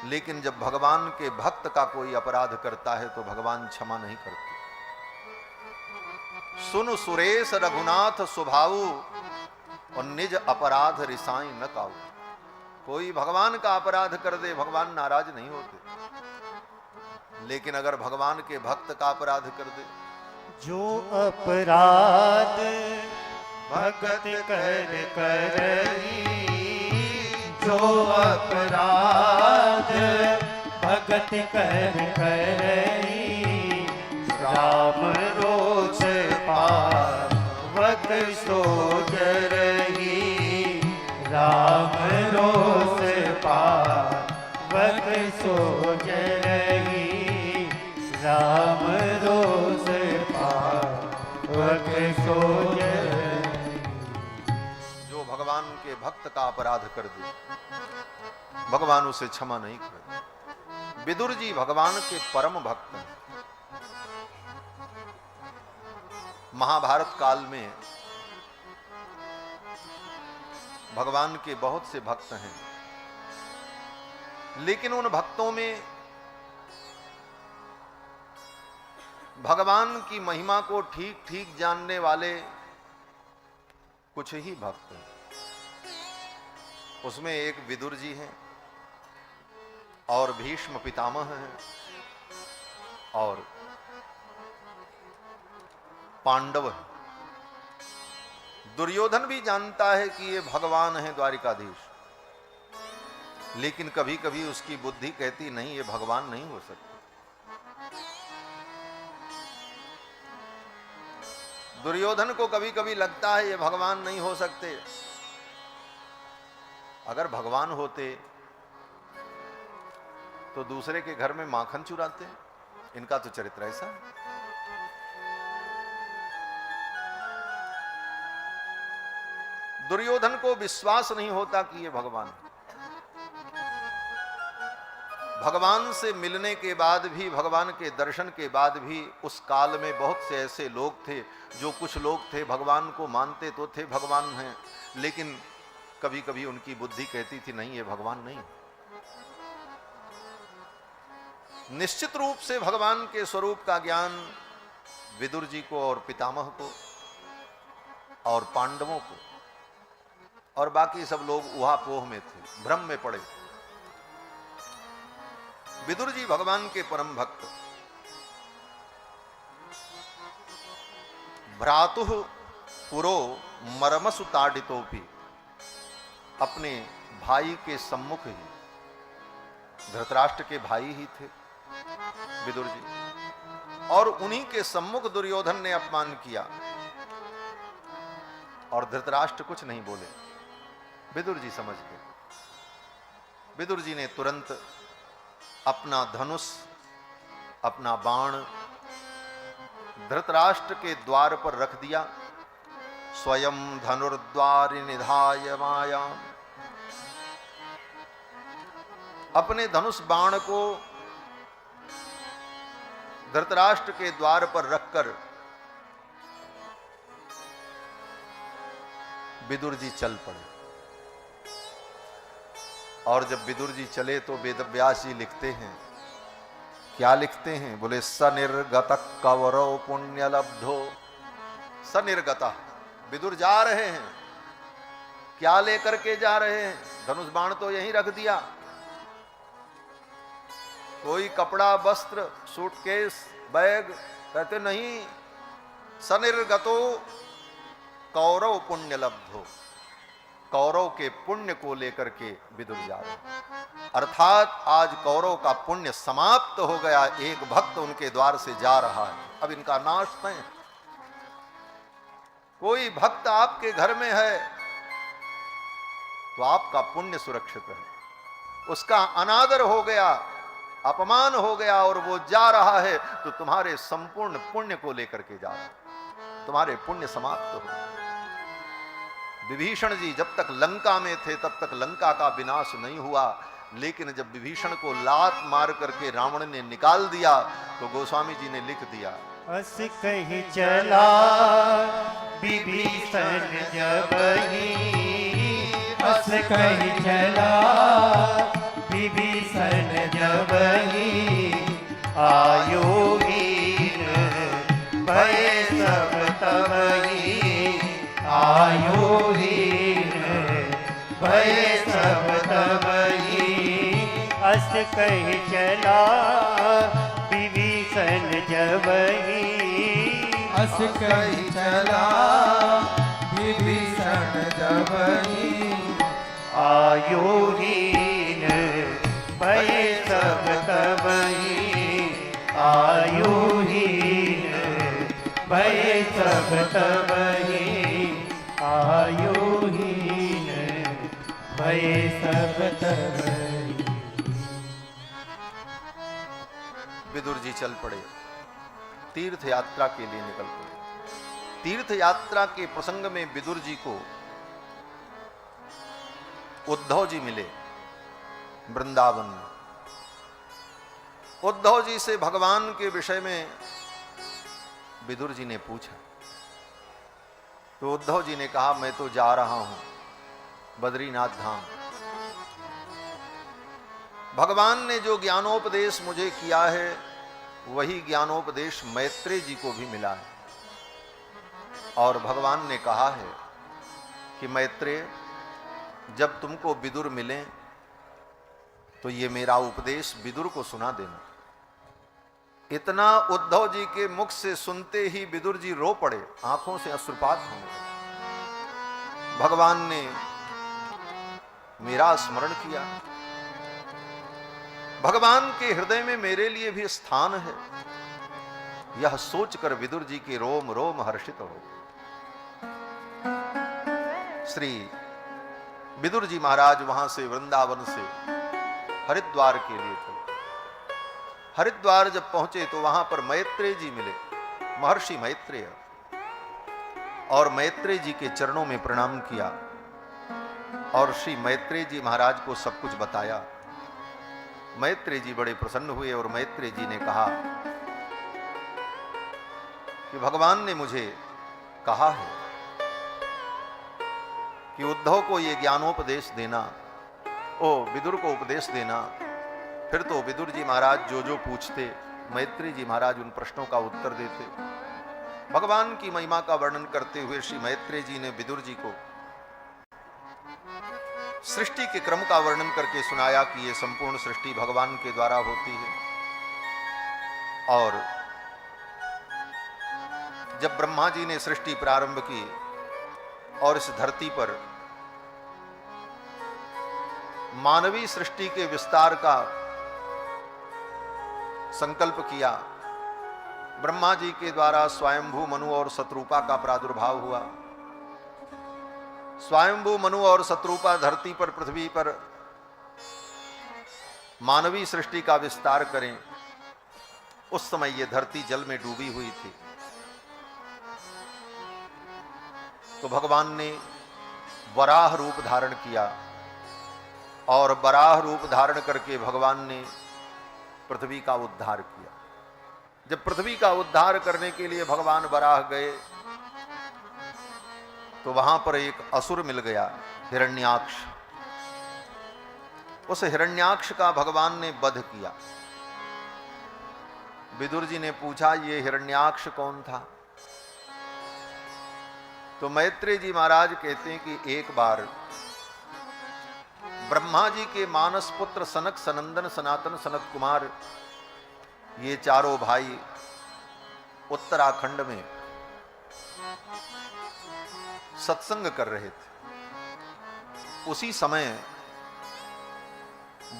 लेकिन जब भगवान के भक्त का कोई अपराध करता है तो भगवान क्षमा नहीं करते। सुन सुरेश रघुनाथ स्वभावु और निज अपराध रिसाई न काऊ। कोई भगवान का अपराध कर दे, भगवान नाराज नहीं होते, लेकिन अगर भगवान के भक्त का अपराध कर दे, जो अपराध भगत कर करही, जो अपराध भगत कर करही, राम रोष पावक सो जरही, राम रोष पावक सो जरही, राम रोष पावक सो जरही। जो भगवान के भक्त का अपराध कर दे, भगवान उसे क्षमा नहीं करे। विदुर जी भगवान के परम भक्त हैं। महाभारत काल में भगवान के बहुत से भक्त हैं, लेकिन उन भक्तों में भगवान की महिमा को ठीक ठीक जानने वाले कुछ ही भक्त हैं। उसमें एक विदुर जी हैं और भीष्म पितामह हैं और पांडव हैं। दुर्योधन भी जानता है कि ये भगवान है द्वारिकाधीश, लेकिन कभी कभी उसकी बुद्धि कहती नहीं, ये भगवान नहीं हो सकते। दुर्योधन को कभी कभी लगता है ये भगवान नहीं हो सकते। अगर भगवान होते तो दूसरे के घर में माखन चुराते। इनका तो चरित्र ऐसा है। दुर्योधन को विश्वास नहीं होता कि ये भगवान है। भगवान से मिलने के बाद भी, भगवान के दर्शन के बाद भी उस काल में बहुत से ऐसे लोग थे, जो कुछ लोग थे भगवान को मानते तो थे भगवान हैं, लेकिन कभी कभी उनकी बुद्धि कहती थी नहीं, ये भगवान नहीं। निश्चित रूप से भगवान के स्वरूप का ज्ञान विदुर जी को और पितामह को और पांडवों को और बाकी सब लोग उहापोह में थे, भ्रम में पड़े। विदुर जी भगवान के परम भक्त। भ्रातुः पुरो मरमसु ताडितोपि, अपने भाई के सम्मुख ही, धृतराष्ट्र के भाई ही थे विदुर जी, और उन्हीं के सम्मुख दुर्योधन ने अपमान किया और धृतराष्ट्र कुछ नहीं बोले। विदुर जी समझ गए। विदुर जी ने तुरंत अपना धनुष, अपना बाण धृतराष्ट्र के द्वार पर रख दिया। स्वयं धनुर्द्वारि निधाय मायाम, अपने धनुष बाण को धृतराष्ट्र के द्वार पर रखकर विदुर जी चल पड़े। और जब विदुर जी चले तो वेदव्यास जी लिखते हैं, क्या लिखते हैं? बोले सनिर्गत कवरो पुण्य लब्धो। सनिर्गत, विदुर जा रहे हैं, क्या लेकर के जा रहे हैं? धनुष बाण तो यहीं रख दिया। कोई कपड़ा, वस्त्र, सूटकेस, बैग, कहते नहीं, सनिर्गतो कौरव पुण्य लब्धो। कौरव के पुण्य को लेकर के विदुर जा रहे हैं। अर्थात आज कौरव का पुण्य समाप्त हो गया। एक भक्त उनके द्वार से जा रहा है, अब इनका नाश तय। कोई भक्त आपके घर में है, तो आपका पुण्य सुरक्षित है। उसका अनादर हो गया, अपमान हो गया और वो जा रहा है तो तुम्हारे संपूर्ण पुण्य को लेकर के जा रहा है, तुम्हारे पुण्य समाप्त हो। विभीषण जी जब तक लंका में थे तब तक लंका का विनाश नहीं हुआ, लेकिन जब विभीषण को लात मार करके रावण ने निकाल दिया तो गोस्वामी जी ने लिख दिया, अस कही चला विभीषण जबहि, अस कही चला विभीषण जबहि, आयोहीन भय सब तबहि, आयोहीन भय सब तबहि। अस कही चला विभीषण जबहि, अस कही चला विभीषण जबहि, आयोहीन भय सब तबहि, आयोहीन भय सब तबहि, आयोहीन भय सब तबहि। विदुर जी चल पड़े, तीर्थ यात्रा के लिए निकल पड़े। तीर्थ यात्रा के प्रसंग में विदुर जी को उद्धव जी मिले वृंदावन में। उद्धव जी से भगवान के विषय में विदुर जी ने पूछा तो उद्धव जी ने कहा, मैं तो जा रहा हूं बद्रीनाथ धाम। भगवान ने जो ज्ञानोपदेश मुझे किया है वही ज्ञानोपदेश मैत्रेय जी को भी मिला है। और भगवान ने कहा है कि मैत्रेय, जब तुमको विदुर मिले तो ये मेरा उपदेश विदुर को सुना देना। इतना उद्धव जी के मुख से सुनते ही विदुर जी रो पड़े, आंखों से अश्रुपात होने लगे। भगवान ने मेरा स्मरण किया, भगवान के हृदय में मेरे लिए भी स्थान है, यह सोचकर विदुर जी के रोम रोम हर्षित हो। श्री विदुर जी महाराज वहां से वृंदावन से हरिद्वार के लिए चले। हरिद्वार जब पहुंचे तो वहां पर मैत्रेय जी मिले, महर्षि मैत्रेय, और मैत्रेय जी के चरणों में प्रणाम किया और श्री मैत्रेय जी महाराज को सब कुछ बताया। मैत्रेय जी बड़े प्रसन्न हुए और मैत्रेय जी ने कहा कि भगवान ने मुझे कहा है कि उद्धव को ये ज्ञानोपदेश देना, विदुर को उपदेश देना। फिर तो विदुर जी महाराज जो जो पूछते मैत्रेय जी महाराज उन प्रश्नों का उत्तर देते। भगवान की महिमा का वर्णन करते हुए श्री मैत्रेय जी ने विदुर जी को सृष्टि के क्रम का वर्णन करके सुनाया कि ये संपूर्ण सृष्टि भगवान के द्वारा होती है। और जब ब्रह्मा जी ने सृष्टि प्रारंभ की और इस धरती पर मानवीय सृष्टि के विस्तार का संकल्प किया, ब्रह्मा जी के द्वारा स्वयंभू मनु और शत्रुपा का प्रादुर्भाव हुआ। स्वयंभू मनु और शत्रुपा धरती पर, पृथ्वी पर मानवीय सृष्टि का विस्तार करें। उस समय यह धरती जल में डूबी हुई थी। तो भगवान ने वराह रूप धारण किया और वराह रूप धारण करके भगवान ने पृथ्वी का उद्धार किया। जब पृथ्वी का उद्धार करने के लिए भगवान वराह गए तो वहां पर एक असुर मिल गया, हिरण्याक्ष। उस हिरण्याक्ष का भगवान ने वध किया। विदुर जी ने पूछा, ये हिरण्याक्ष कौन था? तो मैत्रेय जी महाराज कहते हैं कि एक बार ब्रह्मा जी के मानस पुत्र सनक, सनंदन, सनातन, सनत कुमार, ये चारों भाई उत्तराखंड में सत्संग कर रहे थे। उसी समय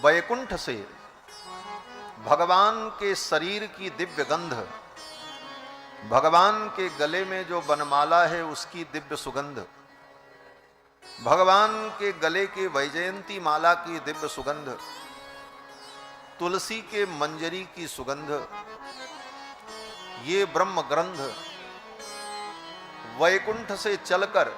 वैकुंठ से भगवान के शरीर की दिव्य गंध, भगवान के गले में जो बनमाला है उसकी दिव्य सुगंध भगवान के गले के वैजयंती माला की दिव्य सुगंध, तुलसी के मंजरी की सुगंध, ये ब्रह्म ग्रंथ वैकुंठ से चलकर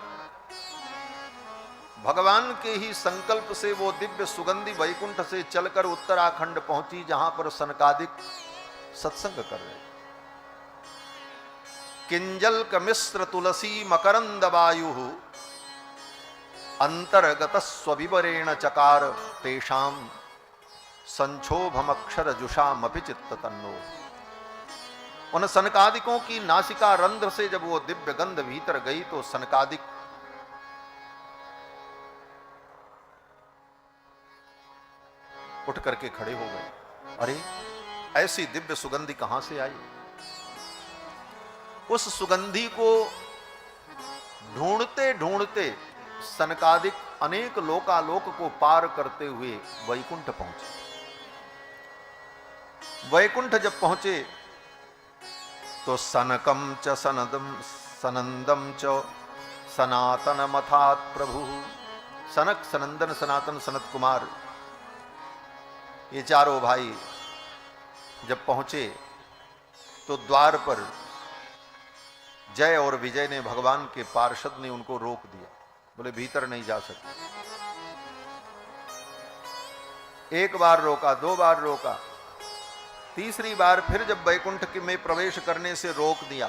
भगवान के ही संकल्प से वो दिव्य सुगंधी वैकुंठ से चलकर उत्तराखंड पहुंची, जहां पर सनकादिक सत्संग कर रहे। किंजल कमिश्र तुलसी मकरंद वायु अंतर्गत स्वविवरेण चकार तेषाम संक्षोभमक्षर जुषामपि चित्त तन्नो। उन सनकादिकों की नासिका रंध्र से जब वो दिव्य गंध भीतर गई तो सनकादिक उठ करके खड़े हो गए। अरे ऐसी दिव्य सुगंधी कहां से आई? उस सुगंधी को ढूंढते ढूंढते सनकादिक अनेक लोकालोक को पार करते हुए वैकुंठ पहुंचे। वैकुंठ जब पहुंचे तो सनकम च सनंदम च सनातन मथात प्रभु। सनक, सनंदन, सनातन, सनत कुमार, ये चारों भाई जब पहुंचे तो द्वार पर जय और विजय ने, भगवान के पार्षद ने उनको रोक दिया, बोले भीतर नहीं जा सकते। एक बार रोका, दो बार रोका, तीसरी बार फिर जब वैकुंठ में प्रवेश करने से रोक दिया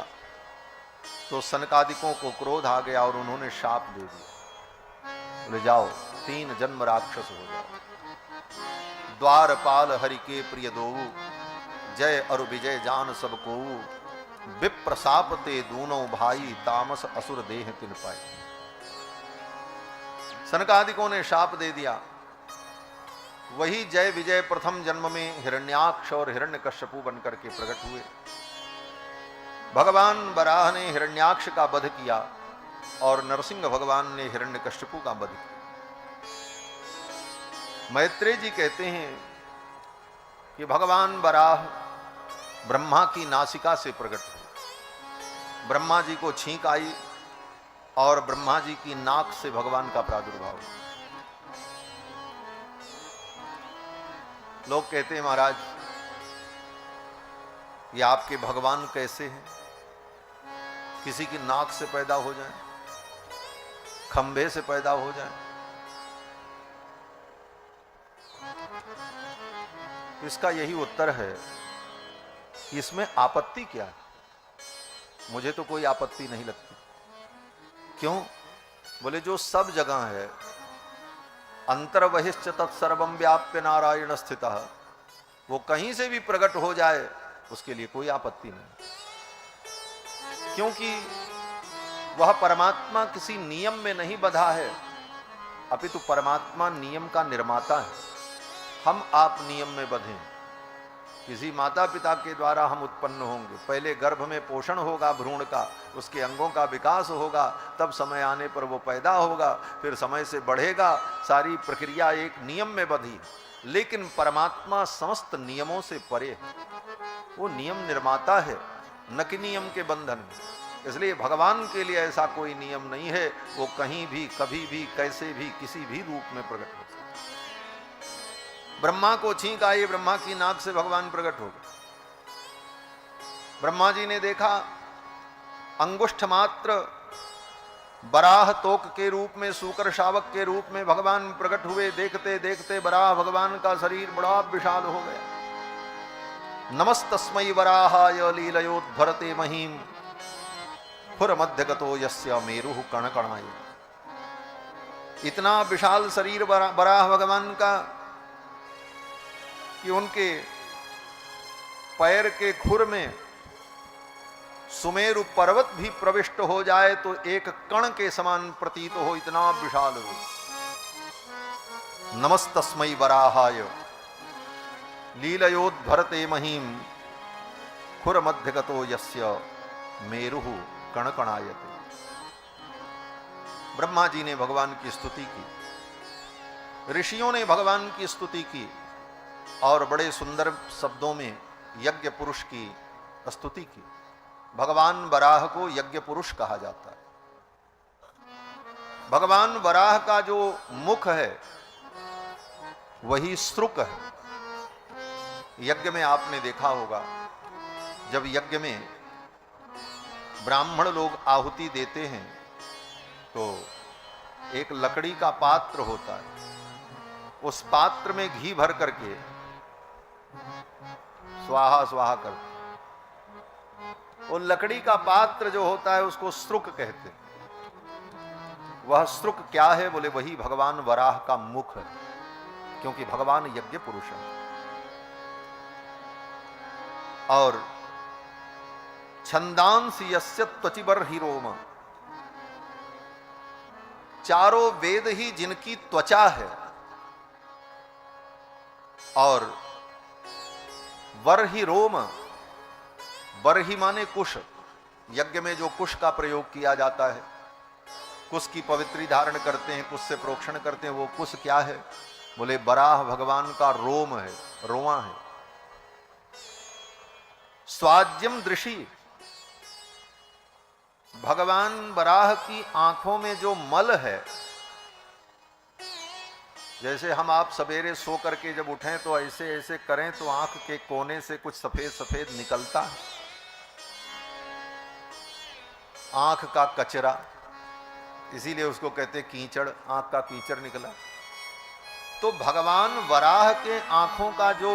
तो सनकादिकों को क्रोध आ गया और उन्होंने शाप दे दिया, बोले जाओ 3 जन्म राक्षस हो जाओ। द्वारपाल हरि के प्रिय दोऊ, जय और विजय जान सब को। विप्र साप ते दूनों भाई, तामस असुर देह तिन पाए। सनकादिकों ने शाप दे दिया। वही जय विजय प्रथम जन्म में हिरण्याक्ष और हिरण्यकश्यपु बनकर के प्रकट हुए। भगवान वराह ने हिरण्याक्ष का वध किया और नरसिंह भगवान ने हिरण्यकश्यपु का वध किया। मैत्रेय जी कहते हैं कि भगवान वराह ब्रह्मा की नासिका से प्रकट हुए। ब्रह्मा जी को छींक आई और ब्रह्मा जी की नाक से भगवान का प्रादुर्भाव हुआ। लोग कहते हैं महाराज ये आपके भगवान कैसे हैं? किसी की नाक से पैदा हो जाए, खंभे से पैदा हो जाए। इसका यही उत्तर है कि इसमें आपत्ति क्या है? मुझे तो कोई आपत्ति नहीं लगती। क्यों? बोले जो सब जगह है, अंतर्बहिश्च तत्सर्वं व्याप्य नारायण स्थितः, वो कहीं से भी प्रकट हो जाए उसके लिए कोई आपत्ति नहीं, क्योंकि वह परमात्मा किसी नियम में नहीं बंधा है, अपितु परमात्मा नियम का निर्माता है। हम आप नियम में बंधे। किसी माता पिता के द्वारा हम उत्पन्न होंगे, पहले गर्भ में पोषण होगा भ्रूण का, उसके अंगों का विकास होगा, तब समय आने पर वो पैदा होगा, फिर समय से बढ़ेगा। सारी प्रक्रिया एक नियम में बंधी। लेकिन परमात्मा समस्त नियमों से परे है, वो नियम निर्माता है, न कि नियम के बंधन में। इसलिए भगवान के लिए ऐसा कोई नियम नहीं है, वो कहीं भी कभी भी कैसे भी किसी भी रूप में प्रकट हो सकता। ब्रह्मा को छींक आई, ब्रह्मा की नाक से भगवान प्रकट हो गए। ब्रह्मा जी ने देखा अंगुष्ठ मात्र बराह तोक के रूप में, सूकर शावक के रूप में भगवान प्रकट हुए। देखते देखते बराह भगवान का शरीर बड़ा विशाल हो गया। नमस्तस्मै वराहाय लीलयोद्भरते महीम फुर मध्यगतो यस्य मेरुः कणकणाय। इतना विशाल शरीर बराह भगवान का कि उनके पैर के खुर में सुमेरु पर्वत भी प्रविष्ट हो जाए तो एक कण के समान प्रतीत हो, इतना विशाल हो। नमस्तस्मै वराहाय लीलयोद्भरते महीम खुर मध्यगतो यस्य मेरुः कणकणायते। ब्रह्मा जी ने भगवान की स्तुति की, ऋषियों ने भगवान की स्तुति की और बड़े सुंदर शब्दों में यज्ञ पुरुष की स्तुति की। भगवान वराह को यज्ञ पुरुष कहा जाता है। भगवान वराह का जो मुख है वही श्रुक है। यज्ञ में आपने देखा होगा, जब यज्ञ में ब्राह्मण लोग आहुति देते हैं तो एक लकड़ी का पात्र होता है, उस पात्र में घी भर करके स्वाहा स्वाहा करते। वो लकड़ी का पात्र जो होता है उसको श्रुक कहते हैं। वह श्रुक क्या है? बोले वही भगवान वराह का मुख है, क्योंकि भगवान यज्ञ पुरुष है। और छंदांसि यस्य त्वचिबर ही रोम, चारों वेद ही जिनकी त्वचा है, और वरहि रोम, वरहि माने कुश, यज्ञ में जो कुश का प्रयोग किया जाता है, कुश की पवित्री धारण करते हैं, कुश से प्रोक्षण करते हैं, वो कुश क्या है? बोले वराह भगवान का रोम है, रोआ है। स्वाज्यम दृषि, भगवान वराह की आंखों में जो मल है, जैसे हम आप सवेरे सो करके जब उठें तो ऐसे ऐसे करें तो आंख के कोने से कुछ सफेद सफेद निकलता है, आंख का कचरा, इसीलिए उसको कहते कीचड़, आंख का कीचड़ निकला। तो भगवान वराह के आंखों का जो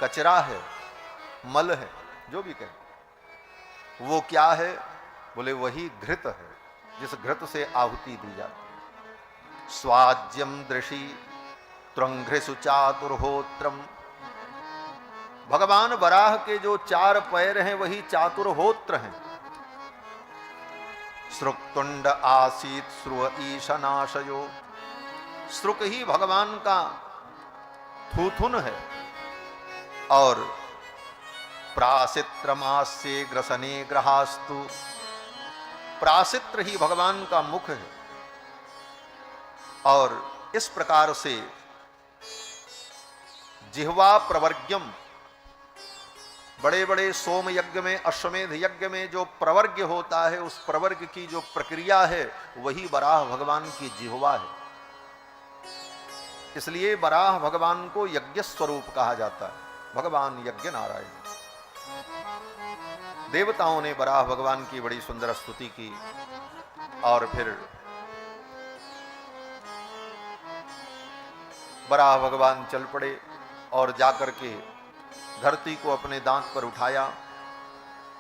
कचरा है, मल है, जो भी कहें, वो क्या है? बोले वही घृत है, जिस घृत से आहुति दी जाती है। स्वाज्यम दृषि त्रंघ्रिसु चातुर्होत्रम, भगवान वराह के जो चार पैर हैं वही चातुर्होत्र हैं। श्रुक्तुंड आसीत श्रुव ईशनाशयो, श्रुक ही भगवान का थूथुन है, और प्रासित्रमास्ये ग्रसने ग्रहास्तु, प्रासित्र ही भगवान का मुख है। और इस प्रकार से जिह्वा प्रवर्ग्यम, बड़े बड़े सोम यज्ञ में, अश्वमेध यज्ञ में जो प्रवर्ग्य होता है, उस प्रवर्ग की जो प्रक्रिया है वही वराह भगवान की जिह्वा है। इसलिए वराह भगवान को यज्ञ स्वरूप कहा जाता है, भगवान यज्ञ नारायण। देवताओं ने वराह भगवान की बड़ी सुंदर स्तुति की, और फिर वराह भगवान चल पड़े और जाकर के धरती को अपने दांत पर उठाया,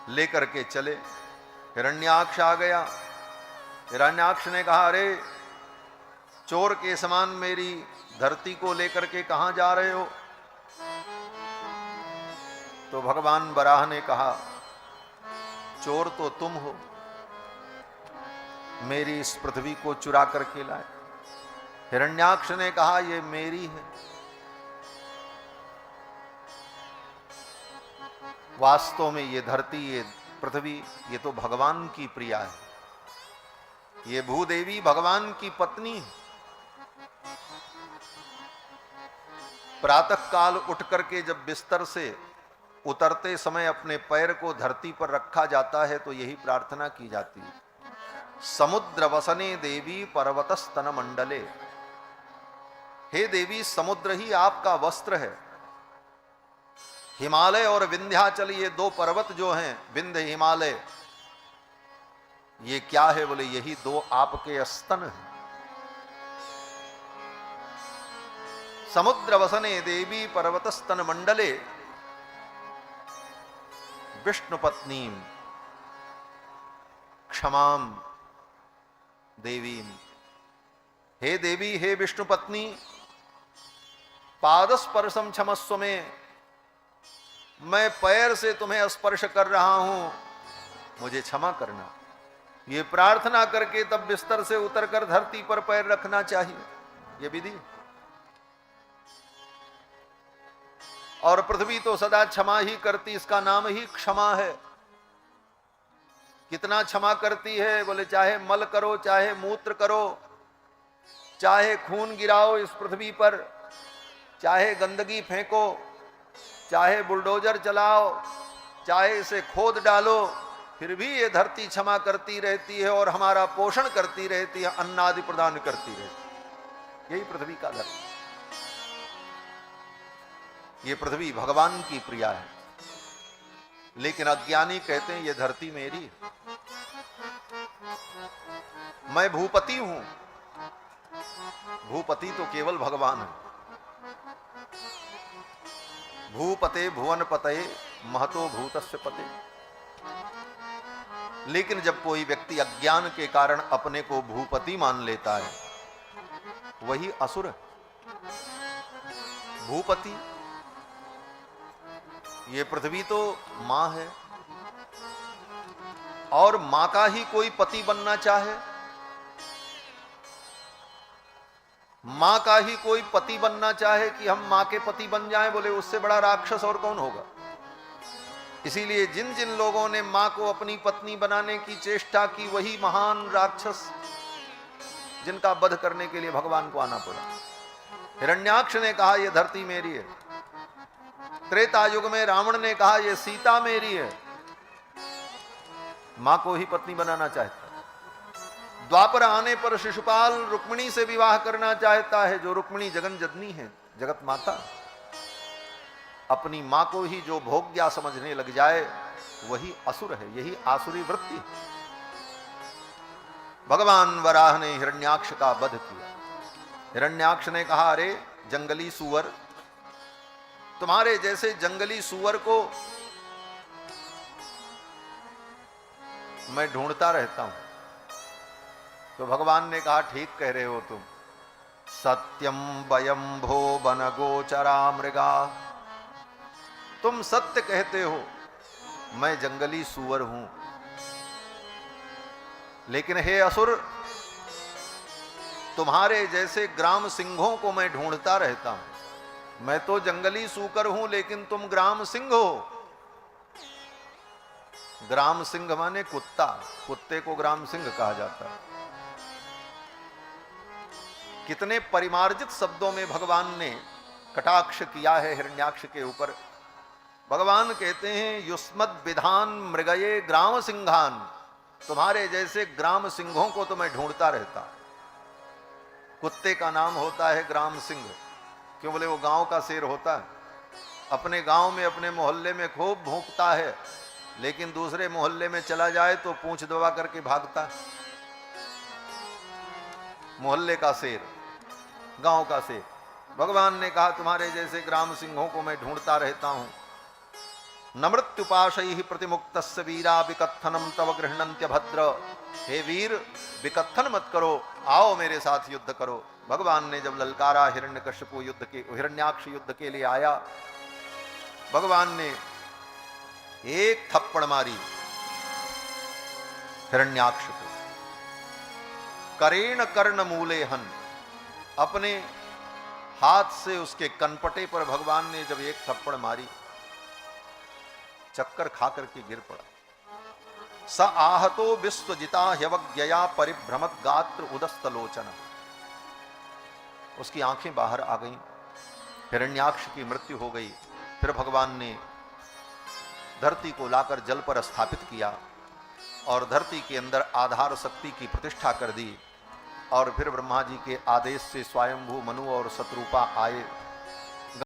लेकर के चले। हिरण्याक्ष आ गया। हिरण्याक्ष ने कहा, अरे चोर के समान मेरी धरती को लेकर के कहां जा रहे हो? तो भगवान वराह ने कहा, चोर तो तुम हो, मेरी इस पृथ्वी को चुरा करके लाए। हिरण्याक्ष ने कहा, ये मेरी है। वास्तव में ये धरती, ये पृथ्वी, ये तो भगवान की प्रिया है। ये भूदेवी भगवान की पत्नी है। प्रातः काल उठ करके जब बिस्तर से उतरते समय अपने पैर को धरती पर रखा जाता है तो यही प्रार्थना की जाती है, समुद्र वसने देवी पर्वतस्तन मंडले। हे देवी, समुद्र ही आपका वस्त्र है। हिमालय और विंध्याचल, ये दो पर्वत जो हैं, विंध्य हिमालय, ये क्या है? बोले यही दो आपके स्तन हैं। समुद्र वसने देवी पर्वतस्तन मंडले विष्णु पत्नी क्षमाम देवी। हे देवी, हे विष्णु पत्नी, पादस्पर्शम क्षमस्व में, मैं पैर से तुम्हें स्पर्श कर रहा हूं, मुझे क्षमा करना। ये प्रार्थना करके तब बिस्तर से उतरकर धरती पर पैर रखना चाहिए, ये विधि। और पृथ्वी तो सदा क्षमा ही करती, इसका नाम ही क्षमा है। कितना क्षमा करती है? बोले चाहे मल करो, चाहे मूत्र करो, चाहे खून गिराओ इस पृथ्वी पर, चाहे गंदगी फेंको, चाहे बुलडोजर चलाओ, चाहे इसे खोद डालो, फिर भी ये धरती क्षमा करती रहती है और हमारा पोषण करती रहती है, अन्न आदि प्रदान करती रहती है। यही पृथ्वी का धर्म। ये पृथ्वी भगवान की प्रिया है, लेकिन अज्ञानी कहते हैं ये धरती मेरी, मैं भूपति हूं। भूपति तो केवल भगवान है। भूपते भुवन पते महतो भूतस्य पते। लेकिन जब कोई व्यक्ति अज्ञान के कारण अपने को भूपति मान लेता है, वही असुर है। भूपति, ये पृथ्वी तो मां है, और मां का ही कोई पति बनना चाहे, मां का ही कोई पति बनना चाहे कि हम मां के पति बन जाएं, बोले उससे बड़ा राक्षस और कौन होगा। इसीलिए जिन जिन लोगों ने मां को अपनी पत्नी बनाने की चेष्टा की, वही महान राक्षस जिनका वध करने के लिए भगवान को आना पड़ा। हिरण्याक्ष ने कहा यह धरती मेरी है। त्रेता युग में रावण ने कहा यह सीता मेरी है, मां को ही पत्नी बनाना चाहता। द्वापर आने पर शिशुपाल रुक्मिणी से विवाह करना चाहता है, जो रुक्मिणी जगन जननी है, जगत माता। अपनी मां को ही जो भोग्या समझने लग जाए, वही असुर है। यही आसुरी वृत्ति है। भगवान वराह ने हिरण्याक्ष का वध किया। हिरण्याक्ष ने कहा, अरे जंगली सुअर, तुम्हारे जैसे जंगली सुअर को मैं ढूंढता रहता हूं। तो भगवान ने कहा, ठीक कह रहे हो तुम। सत्यम वयम भो वन गोचरा मृगा। तुम सत्य कहते हो, मैं जंगली सुअर हूं। लेकिन हे असुर, तुम्हारे जैसे ग्राम सिंहों को मैं ढूंढता रहता हूं। मैं तो जंगली सूकर हूं, लेकिन तुम ग्राम सिंह हो। ग्राम सिंह माने कुत्ता, कुत्ते को ग्राम सिंह कहा जाता है। कितने परिमार्जित शब्दों में भगवान ने कटाक्ष किया है हिरण्याक्ष के ऊपर। भगवान कहते हैं, युष्मद विधान मृगये ग्राम सिंहान। तुम्हारे जैसे ग्राम सिंहों को तो मैं ढूंढता रहता। कुत्ते का नाम होता है ग्राम सिंह, क्यों बोले वो गांव का शेर होता है। अपने गांव में, अपने मोहल्ले में खूब भौंकता है, लेकिन दूसरे मोहल्ले में चला जाए तो पूंछ दबा करके भागता। मोहल्ले का शेर, गांव का शेर। भगवान ने कहा, तुम्हारे जैसे ग्राम सिंहों को मैं ढूंढता रहता हूं। नमृत्युपाशैः प्रतिमुक्तस्य वीरा विकत्थनम तव गृह्णन्त्य भद्र। हे वीर, विकत्थन मत करो, आओ मेरे साथ युद्ध करो। भगवान ने जब ललकारा हिरण्यकश्यपु युद्ध के, हिरण्याक्ष युद्ध के लिए आया, भगवान ने एक थप्पड़ मारी हिरण्याक्ष को। करेण कर्ण मूले हन। अपने हाथ से उसके कनपटे पर भगवान ने जब एक थप्पड़ मारी, चक्कर खा करके गिर पड़ा। स आहतो विश्वजिता ह्यवज्ञया परिभ्रमत गात्र उदस्तलोचन। उसकी आंखें बाहर आ गईं, हिरण्याक्ष की मृत्यु हो गई। फिर भगवान ने धरती को लाकर जल पर स्थापित किया और धरती के अंदर आधार शक्ति की प्रतिष्ठा कर दी। और फिर ब्रह्मा जी के आदेश से स्वयंभू मनु और शत्रुपा आए।